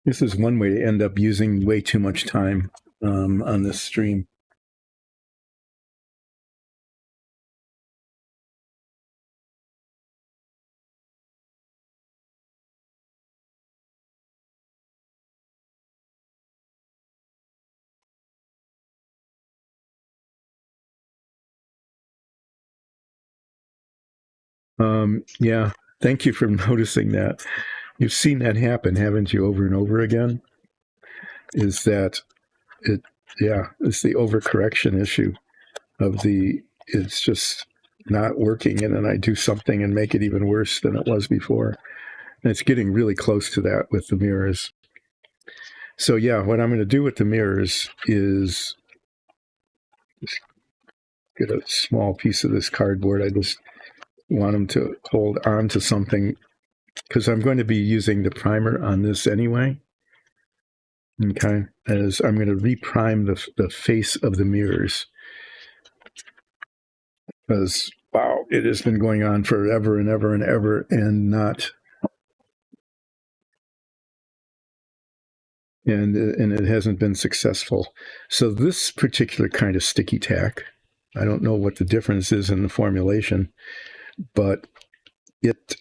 This is one way to end up using way too much time on this stream. Yeah, thank you for noticing that. You've seen that happen, haven't you, over and over again? Is that it's the overcorrection issue of it's just not working, and then I do something and make it even worse than it was before. And it's getting really close to that with the mirrors. So yeah, what I'm going to do with the mirrors is just get a small piece of this cardboard. I just want them to hold on to something because I'm going to be using the primer on this anyway. Okay, as I'm going to reprime the face of the mirrors because wow, it has been going on forever and ever and ever and not. And it hasn't been successful. So this particular kind of sticky tack, I don't know what the difference is in the formulation, but it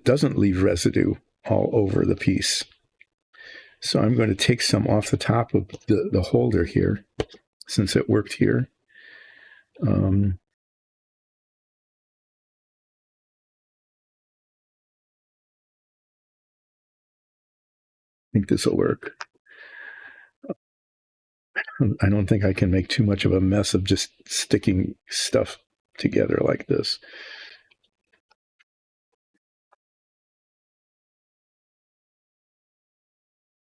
doesn't leave residue all over the piece. So I'm going to take some off the top of the holder here, since it worked here. I think this will work. I don't think I can make too much of a mess of just sticking stuff together like this.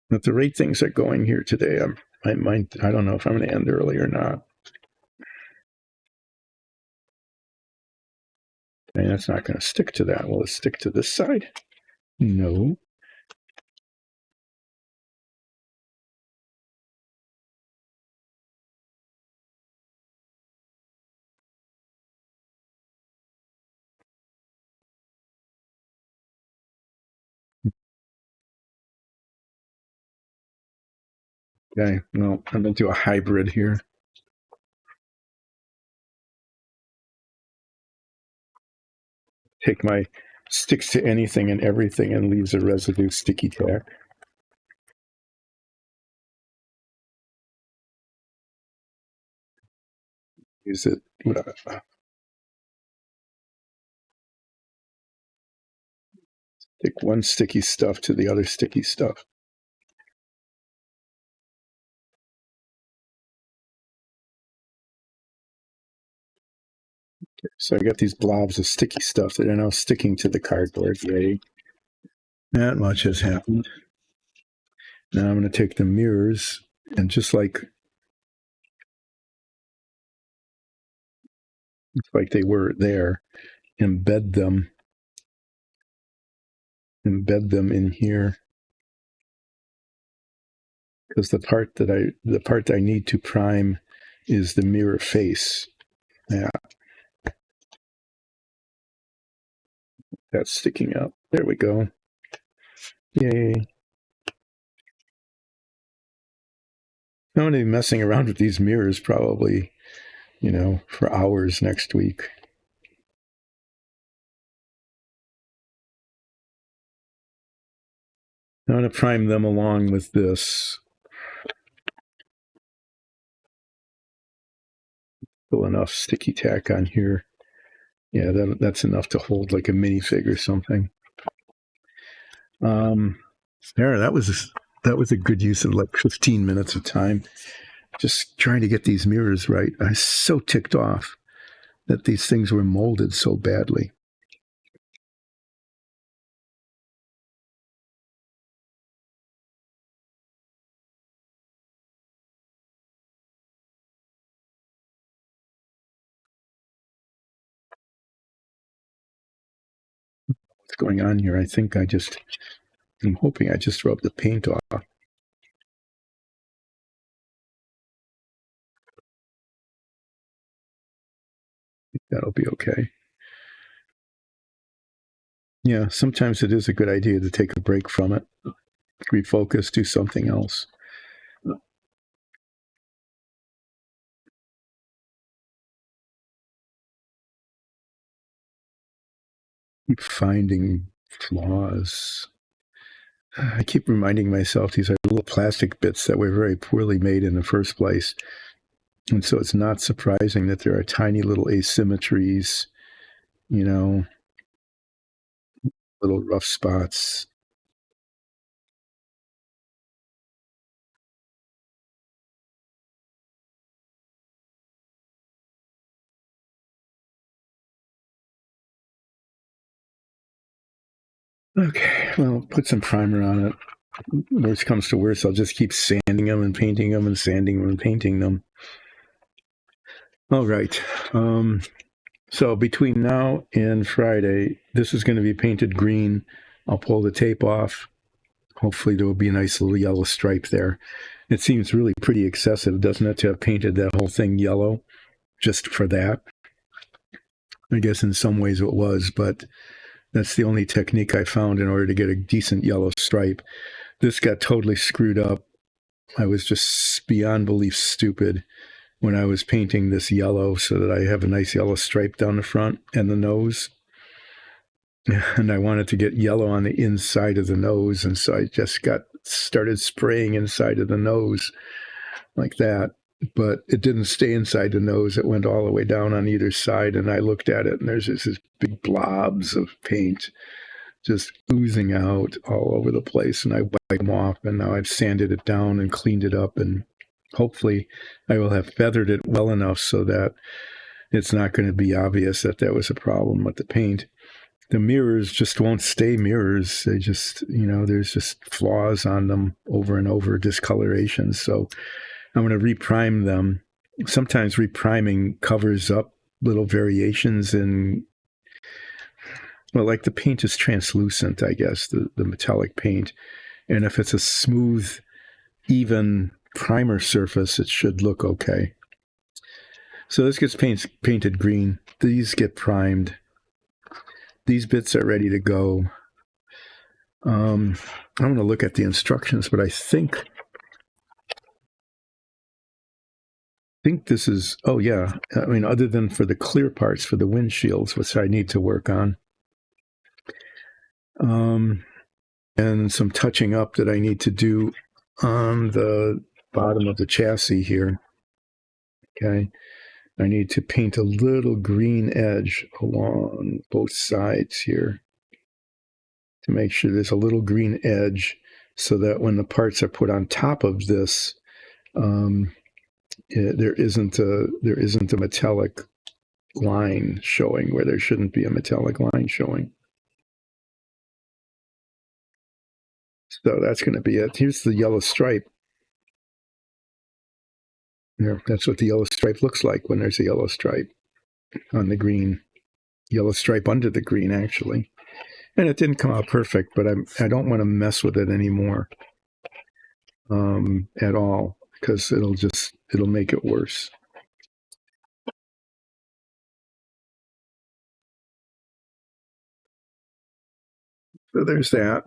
At the rate things are going here today, I don't know if I'm going to end early or not. And that's not going to stick to that. Will it stick to this side? No. Okay, well, I'm going to do a hybrid here. Take my sticks to anything and everything and leaves a residue sticky tack. Use it. Take one sticky stuff to the other sticky stuff. Okay, so I got these blobs of sticky stuff that are now sticking to the cardboard. Yay. Not much has happened. Now I'm going to take the mirrors and just like they were there, embed them in here. Because the part I need to prime is the mirror face. Yeah, that's sticking up. There we go. Yay. I'm going to be messing around with these mirrors probably, for hours next week. I'm going to prime them along with this. Still enough sticky tack on here. Yeah, that's enough to hold like a minifig or something. There, that was a good use of like 15 minutes of time. Just trying to get these mirrors right. I was so ticked off that these things were molded so badly. What's going on here? I'm hoping I just rubbed the paint off. That'll be okay. Yeah, sometimes it is a good idea to take a break from it, refocus, do something else. Keep finding flaws. I keep reminding myself these are little plastic bits that were very poorly made in the first place. And so it's not surprising that there are tiny little asymmetries, little rough spots. Okay, well, put some primer on it. Worst comes to worst, I'll just keep sanding them and painting them and sanding them and painting them. All right. So between now and Friday, this is going to be painted green. I'll pull the tape off. Hopefully there will be a nice little yellow stripe there. It seems really pretty excessive, doesn't it, to have painted that whole thing yellow just for that? I guess in some ways it was, but that's the only technique I found in order to get a decent yellow stripe. This got totally screwed up. I was just beyond belief stupid when I was painting this yellow so that I have a nice yellow stripe down the front and the nose. And I wanted to get yellow on the inside of the nose. And so I just started spraying inside of the nose like that. But it didn't stay inside the nose. It went all the way down on either side. And I looked at it and there's just this big blobs of paint just oozing out all over the place. And I wiped them off, and now I've sanded it down and cleaned it up, and hopefully I will have feathered it well enough so that it's not going to be obvious that that was a problem with the paint. The mirrors just won't stay mirrors. They just, there's just flaws on them over and over, discoloration. So I'm going to reprime them. Sometimes repriming covers up little variations in, well, like the paint is translucent, I guess, the metallic paint. And if it's a smooth, even primer surface, it should look okay. So this gets painted green. These get primed. These bits are ready to go. I'm going to look at the instructions, but I think this is, oh yeah, I mean, other than for the clear parts for the windshields, which I need to work on. And some touching up that I need to do on the bottom of the chassis here. Okay. I need to paint a little green edge along both sides here to make sure there's a little green edge so that when the parts are put on top of this, there isn't a metallic line showing where there shouldn't be a metallic line showing. So that's going to be it. Here's the yellow stripe. There, that's what the yellow stripe looks like when there's a yellow stripe on the green. Yellow stripe under the green, actually. And it didn't come out perfect, but I don't want to mess with it anymore at all, because it'll make it worse. So there's that.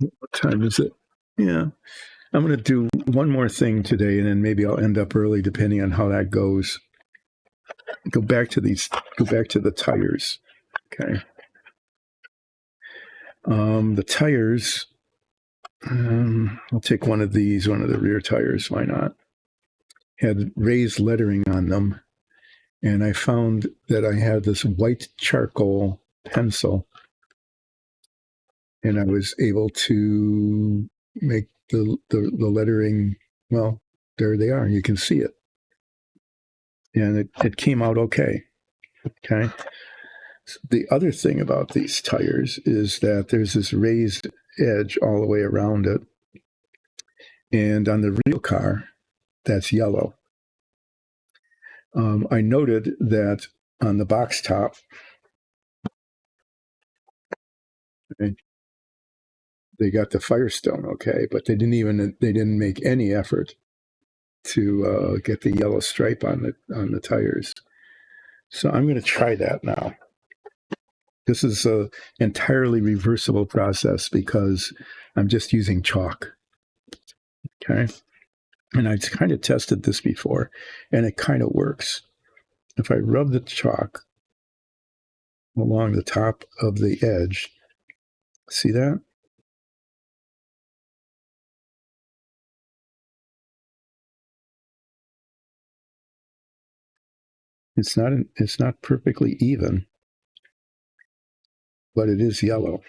What time is it? Yeah. I'm going to do one more thing today, and then maybe I'll end up early depending on how that goes. Go back to the tires. Okay. The tires, I'll take one of the rear tires. Why not? Had raised lettering on them. And I found that I had this white charcoal pencil, and I was able to make the lettering, well, there they are. You can see it. And it came out okay. Okay. So the other thing about these tires is that there's this raised edge all the way around it. And on the real car, that's yellow. I noted that on the box top, okay, they got the Firestone okay, but they didn't make any effort to get the yellow stripe on the tires. So I'm going to try that now. This is an entirely reversible process because I'm just using chalk. Okay. And I've kind of tested this before, and it kind of works. If I rub the chalk along the top of the edge, see that? It's not perfectly even, but it is yellow.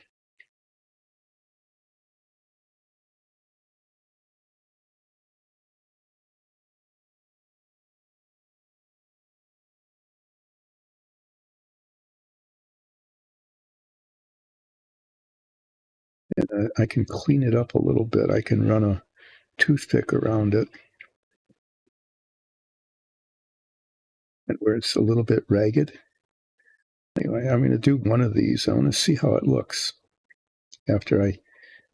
And I can clean it up a little bit. I can run a toothpick around it, and where it's a little bit ragged. Anyway, I'm going to do one of these. I want to see how it looks after I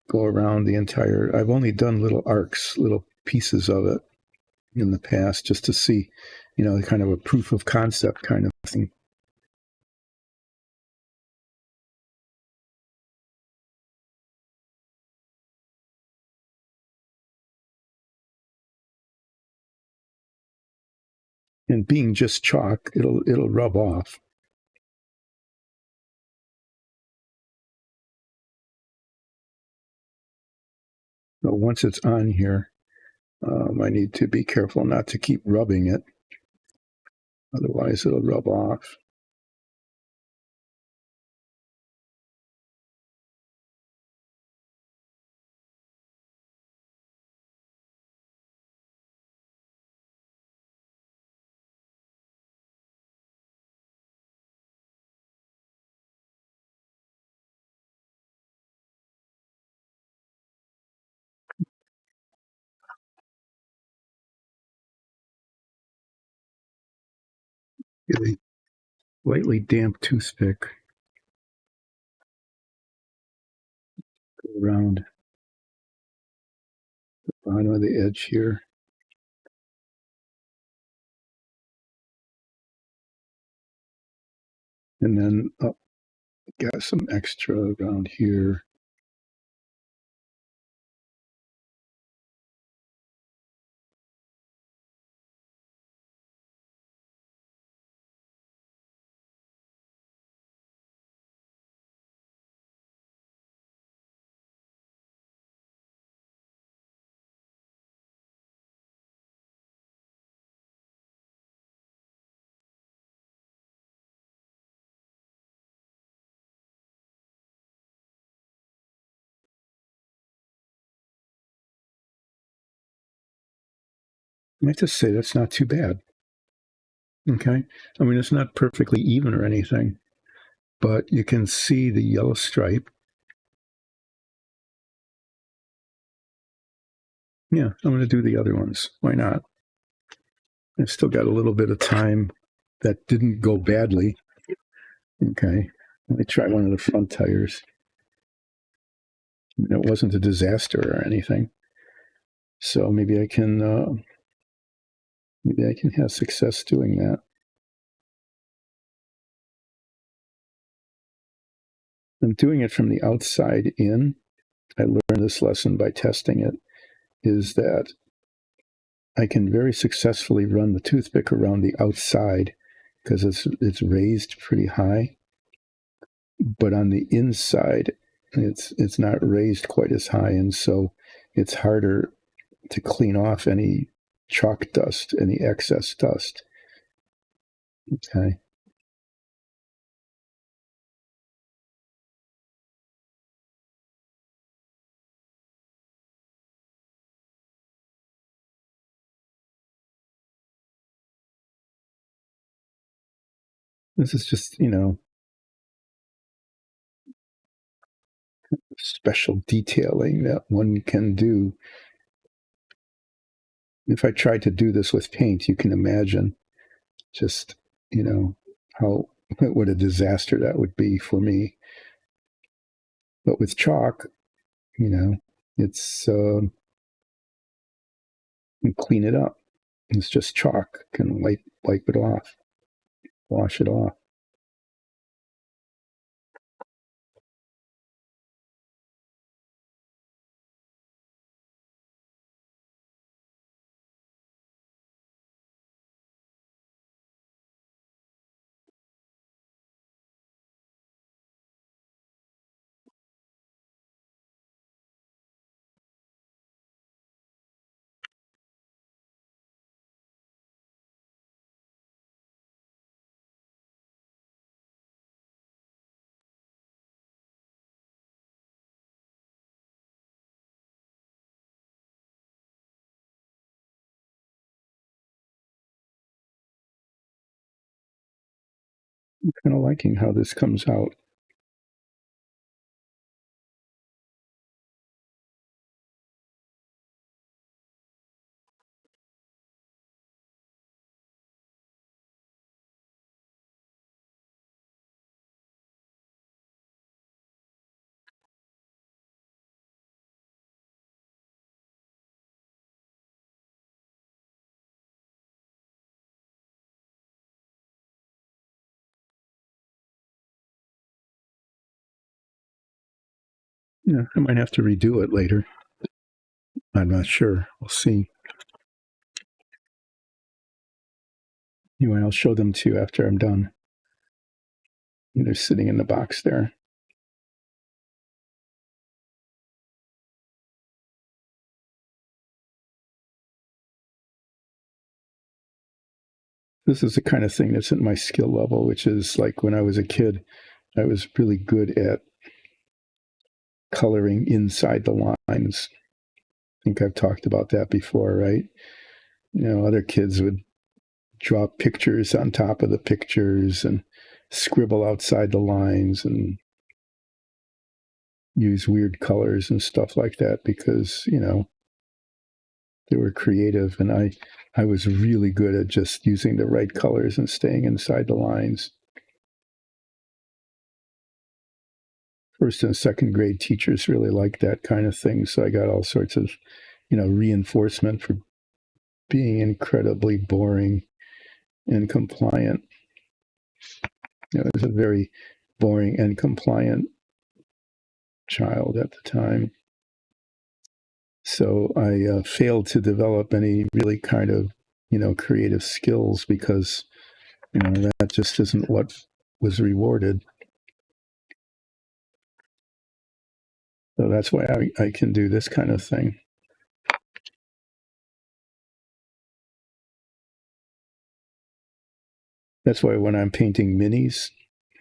go around the entire. I've only done little arcs, little pieces of it in the past, just to see, kind of a proof of concept kind of thing. And being just chalk, it'll rub off. So once it's on here, I need to be careful not to keep rubbing it. Otherwise, it'll rub off. Get a lightly damp toothpick. Go around the bottom of the edge here. And then got some extra around here. I have to say that's not too bad. Okay. I mean, it's not perfectly even or anything, but you can see the yellow stripe. Yeah, I'm going to do the other ones. Why not? I've still got a little bit of time. That didn't go badly. Okay. Let me try one of the front tires. It wasn't a disaster or anything. So maybe I can have success doing that. I'm doing it from the outside in. I learned this lesson by testing it, is that I can very successfully run the toothpick around the outside because it's raised pretty high. But on the inside, it's not raised quite as high, and so it's harder to clean off any chalk dust, any excess dust. Okay. This is just, special detailing that one can do. If I tried to do this with paint, you can imagine just, how what a disaster that would be for me. But with chalk, it's you clean it up. It's just chalk. Can wipe it off, wash it off. I'm kind of liking how this comes out. Yeah, I might have to redo it later. I'm not sure. We'll see. Anyway, I'll show them to you after I'm done. They're sitting in the box there. This is the kind of thing that's at my skill level, which is like when I was a kid, I was really good at coloring inside the lines. I think I've talked about that before, right? Other kids would draw pictures on top of the pictures and scribble outside the lines and use weird colors and stuff like that because, they were creative, and I was really good at just using the right colors and staying inside the lines. First and second grade teachers really liked that kind of thing, so I got all sorts of, reinforcement for being incredibly boring and compliant. I was a very boring and compliant child at the time. So I failed to develop any really kind of, creative skills because, that just isn't what was rewarded. So that's why I can do this kind of thing. That's why when I'm painting minis,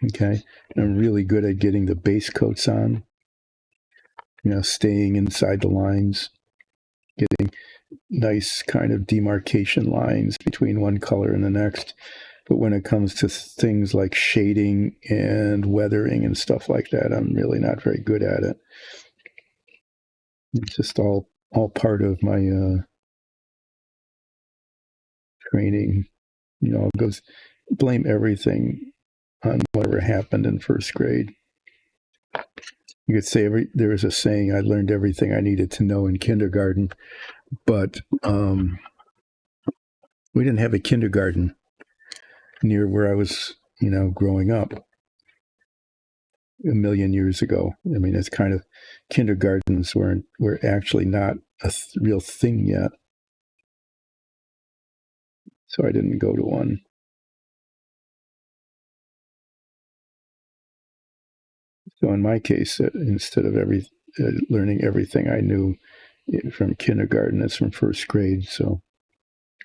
okay, I'm really good at getting the base coats on, staying inside the lines, getting nice kind of demarcation lines between one color and the next. But when it comes to things like shading and weathering and stuff like that, I'm really not very good at it. It's just all part of my training. Goes blame everything on whatever happened in first grade. You could say there was a saying, I learned everything I needed to know in kindergarten, but we didn't have a kindergarten near where I was, growing up a million years ago. I mean, it's kind of kindergartens were actually not a real thing yet. So I didn't go to one. So in my case, instead of learning everything I knew from kindergarten, it's from first grade. So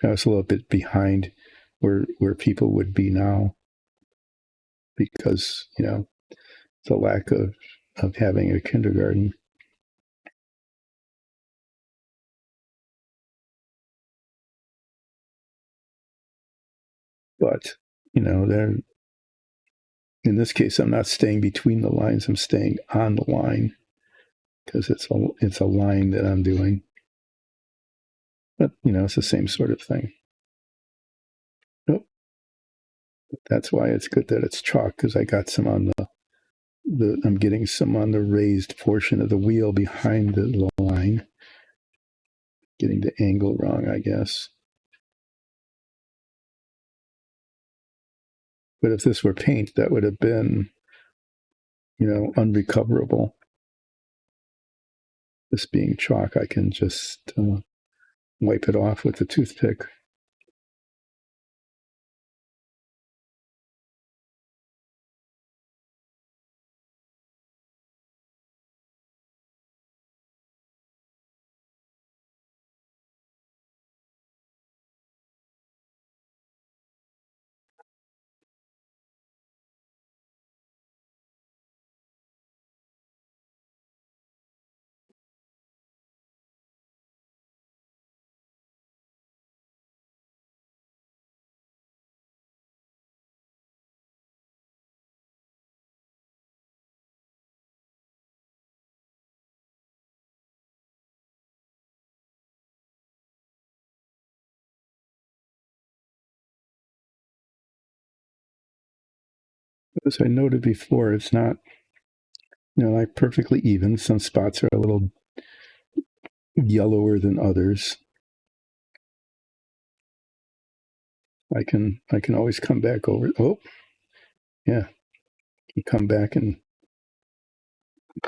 I was a little bit behind where people would be now because, the lack of having a kindergarten. But, in this case, I'm not staying between the lines. I'm staying on the line because it's a line that I'm doing. But, it's the same sort of thing. Nope. That's why it's good that it's chalk, because I got some on I'm getting some on the raised portion of the wheel behind the line. Getting the angle wrong, I guess. But if this were paint, that would have been, unrecoverable. This being chalk, I can just wipe it off with a toothpick. As I noted before, it's not, like perfectly even. Some spots are a little yellower than others. I can always come back over. Oh, yeah, you come back and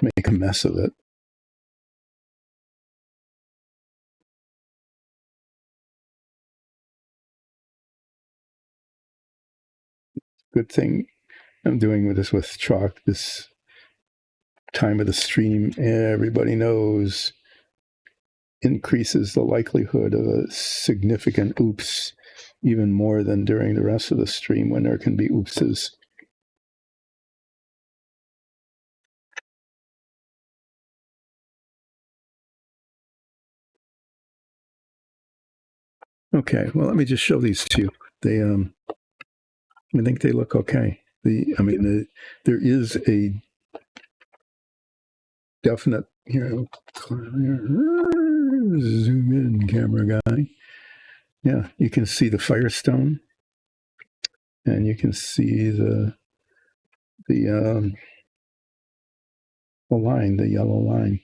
make a mess of it. good thing I'm doing this with chalk this time of the stream. Everybody knows increases the likelihood of a significant oops even more than during the rest of the stream when there can be oopses. Okay, well, let me just show these to you. They, I think they look okay. There is a definite, zoom in, camera guy. Yeah, you can see the Firestone, and you can see the line, the yellow line.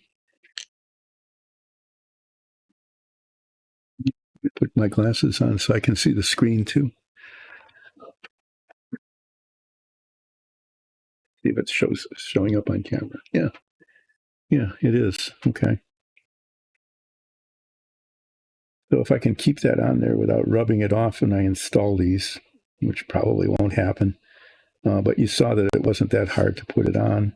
I put my glasses on so I can see the screen too. See if it's showing up on camera. Yeah, it is. Okay. So if I can keep that on there without rubbing it off when I install these, which probably won't happen, but you saw that it wasn't that hard to put it on.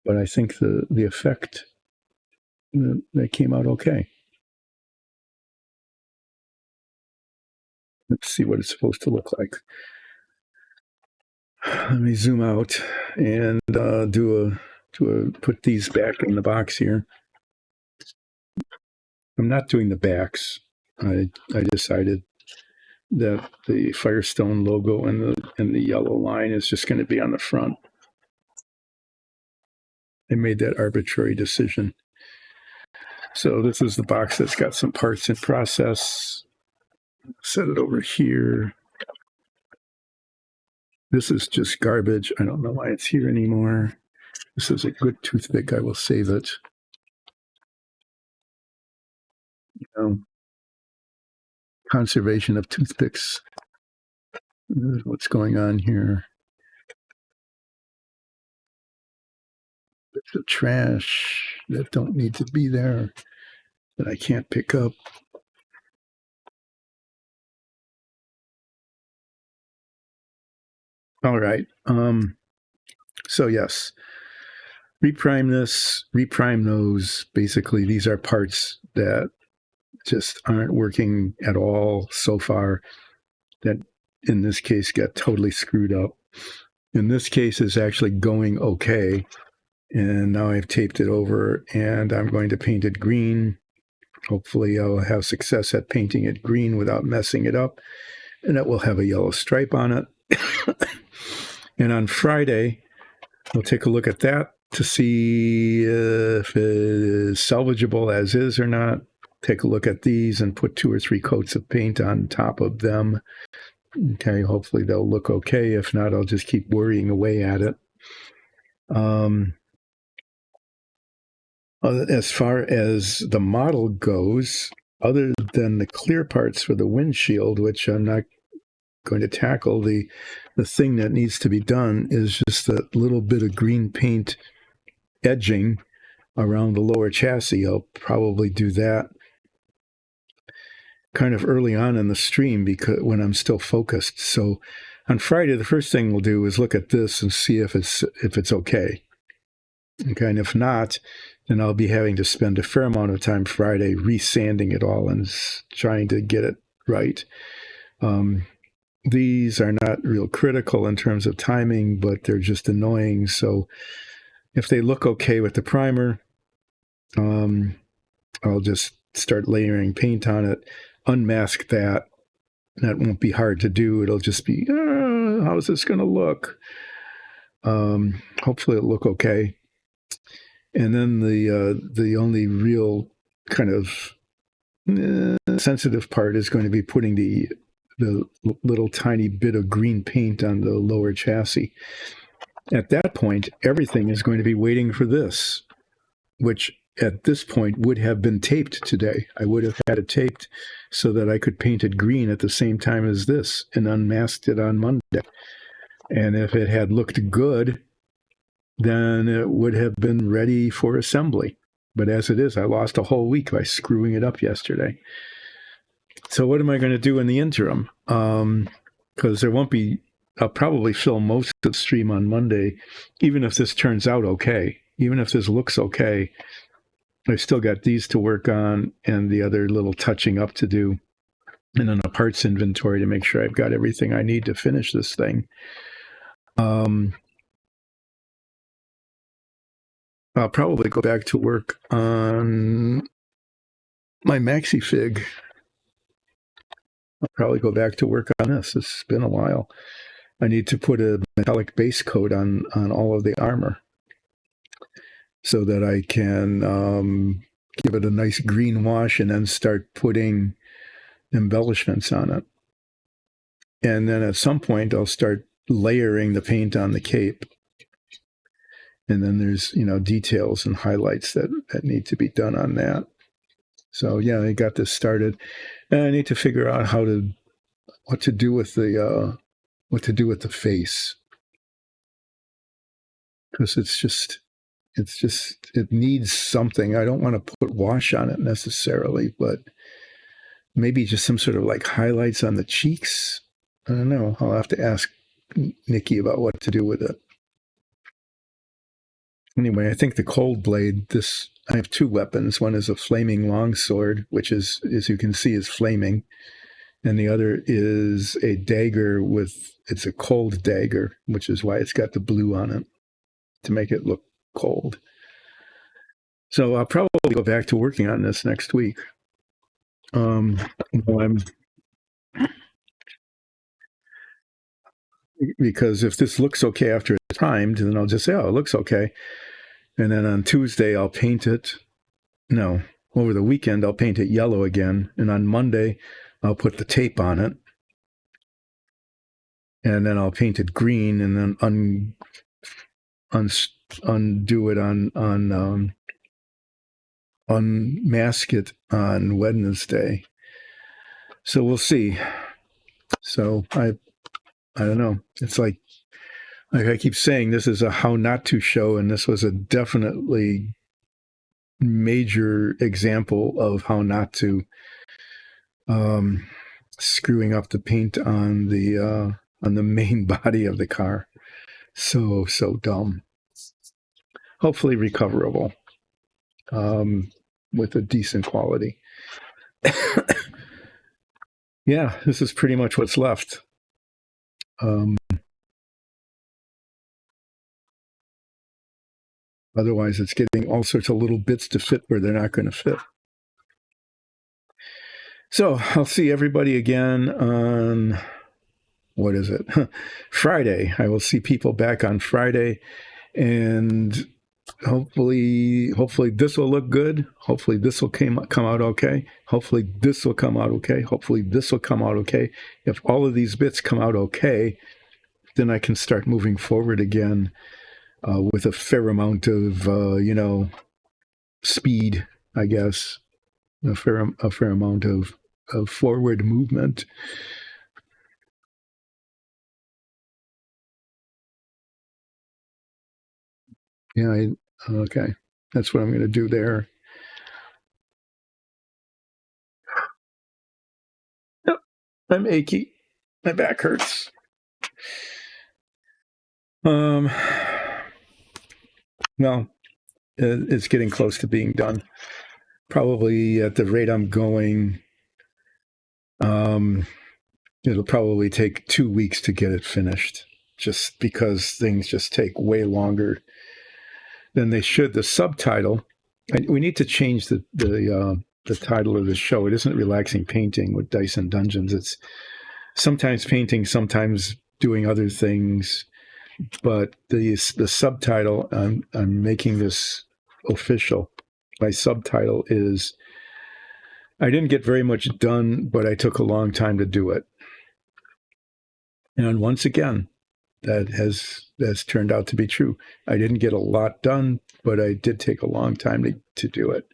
But I think the effect, that came out okay. Let's see what it's supposed to look like. Let me zoom out and put these back in the box here. I'm not doing the backs. I decided that the Firestone logo and the yellow line is just going to be on the front. I made that arbitrary decision. So this is the box that's got some parts in process. Set it over here. This is just garbage. I don't know why it's here anymore. This is a good toothpick. I will save it. Conservation of toothpicks. What's going on here? Bits of trash that don't need to be there, that I can't pick up. All right. So yes, reprime this, reprime those. Basically, these are parts that just aren't working at all so far, that in this case get totally screwed up. In this case is actually going okay. And now I've taped it over and I'm going to paint it green. Hopefully I'll have success at painting it green without messing it up. And it will have a yellow stripe on it. And on Friday, we'll take a look at that to see if it is salvageable as is or not. Take a look at these and put 2 or 3 coats of paint on top of them. Okay, hopefully they'll look okay. If not, I'll just keep worrying away at it. As far as the model goes, other than the clear parts for the windshield, which I'm not going to tackle, the thing that needs to be done is just that little bit of green paint edging around the lower chassis. I'll probably do that kind of early on in the stream, because when I'm still focused. So on Friday, the first thing we'll do is look at this and see if it's okay. Okay, and if not, then I'll be having to spend a fair amount of time Friday resanding it all and trying to get it right. These are not real critical in terms of timing, but they're just annoying. So if they look okay with the primer, I'll just start layering paint on it, unmask that. That won't be hard to do. It'll just be, how's this going to look? Hopefully it'll look okay. And then the only real kind of sensitive part is going to be putting the little tiny bit of green paint on the lower chassis. At that point, everything is going to be waiting for this, which at this point would have been taped today. I would have had it taped so that I could paint it green at the same time as this and unmasked it on Monday. And if it had looked good, then it would have been ready for assembly. But as it is, I lost a whole week by screwing it up yesterday. So what am I going to do in the interim? Because there won't be I'll probably film most of the stream on Monday, even if this turns out okay. Even if this looks okay, I've still got these to work on and the other little touching up to do, and then a parts inventory to make sure I've got everything I need to finish this thing. I'll probably go back to work on my maxi fig. I'll probably go back to work on this. It's been a while. I need to put a metallic base coat on all of the armor so that I can give it a nice green wash and then start putting embellishments on it. And then at some point, I'll start layering the paint on the cape. And then there's, details and highlights that need to be done on that. So yeah, I got this started, and I need to figure out what to do with the face, because it needs something. I don't want to put wash on it necessarily, but maybe just some sort of like highlights on the cheeks. I don't know. I'll have to ask Nikki about what to do with it. Anyway, I think the cold blade, I have two weapons. One is a flaming longsword, which is, as you can see, is flaming. And the other is a dagger it's a cold dagger, which is why it's got the blue on it, to make it look cold. So I'll probably go back to working on this next week. Because if this looks okay after it's primed, then I'll just say, oh, it looks okay. And then on Tuesday, I'll paint it. No, over the weekend, I'll paint it yellow again. And on Monday, I'll put the tape on it. And then I'll paint it green, and then undo it unmask it on Wednesday. So we'll see. So I don't know. It's like I keep saying, this is a how not to show, and this was a definitely major example of how not to, screwing up the paint on the main body of the car. So dumb. Hopefully recoverable, with a decent quality. Yeah, this is pretty much what's left. Otherwise, it's getting all sorts of little bits to fit where they're not going to fit. So I'll see everybody again on, what is it? Friday. I will see people back on Friday, and hopefully this will look good. Hopefully this will come out okay. Hopefully this will come out okay. Hopefully this will come out okay. If all of these bits come out okay, then I can start moving forward again with a fair amount of, speed, I guess, a fair amount of forward movement. Yeah, okay. That's what I'm going to do there. Yep, I'm achy. My back hurts. Well, it's getting close to being done. Probably at the rate I'm going, it'll probably take 2 weeks to get it finished, just because things just take way longer than they should. The subtitle, we need to change the title of the show. It isn't Relaxing Painting with Dyson Dungeons. It's sometimes painting, sometimes doing other things. But the subtitle, I'm making this official. My subtitle is, I didn't get very much done, but I took a long time to do it. And once again, that has turned out to be true. I didn't get a lot done, but I did take a long time to do it.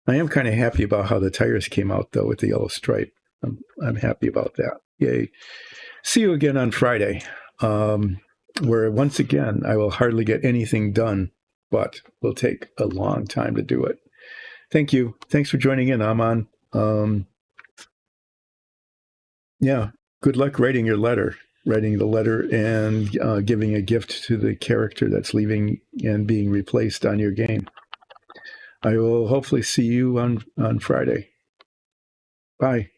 I am kind of happy about how the tires came out, though, with the yellow stripe. I'm happy about that. Yay. See you again on Friday, where once again, I will hardly get anything done, but will take a long time to do it. Thank you. Thanks for joining in, Aman. Yeah, good luck writing the letter and giving a gift to the character that's leaving and being replaced on your game. I will hopefully see you on Friday. Bye.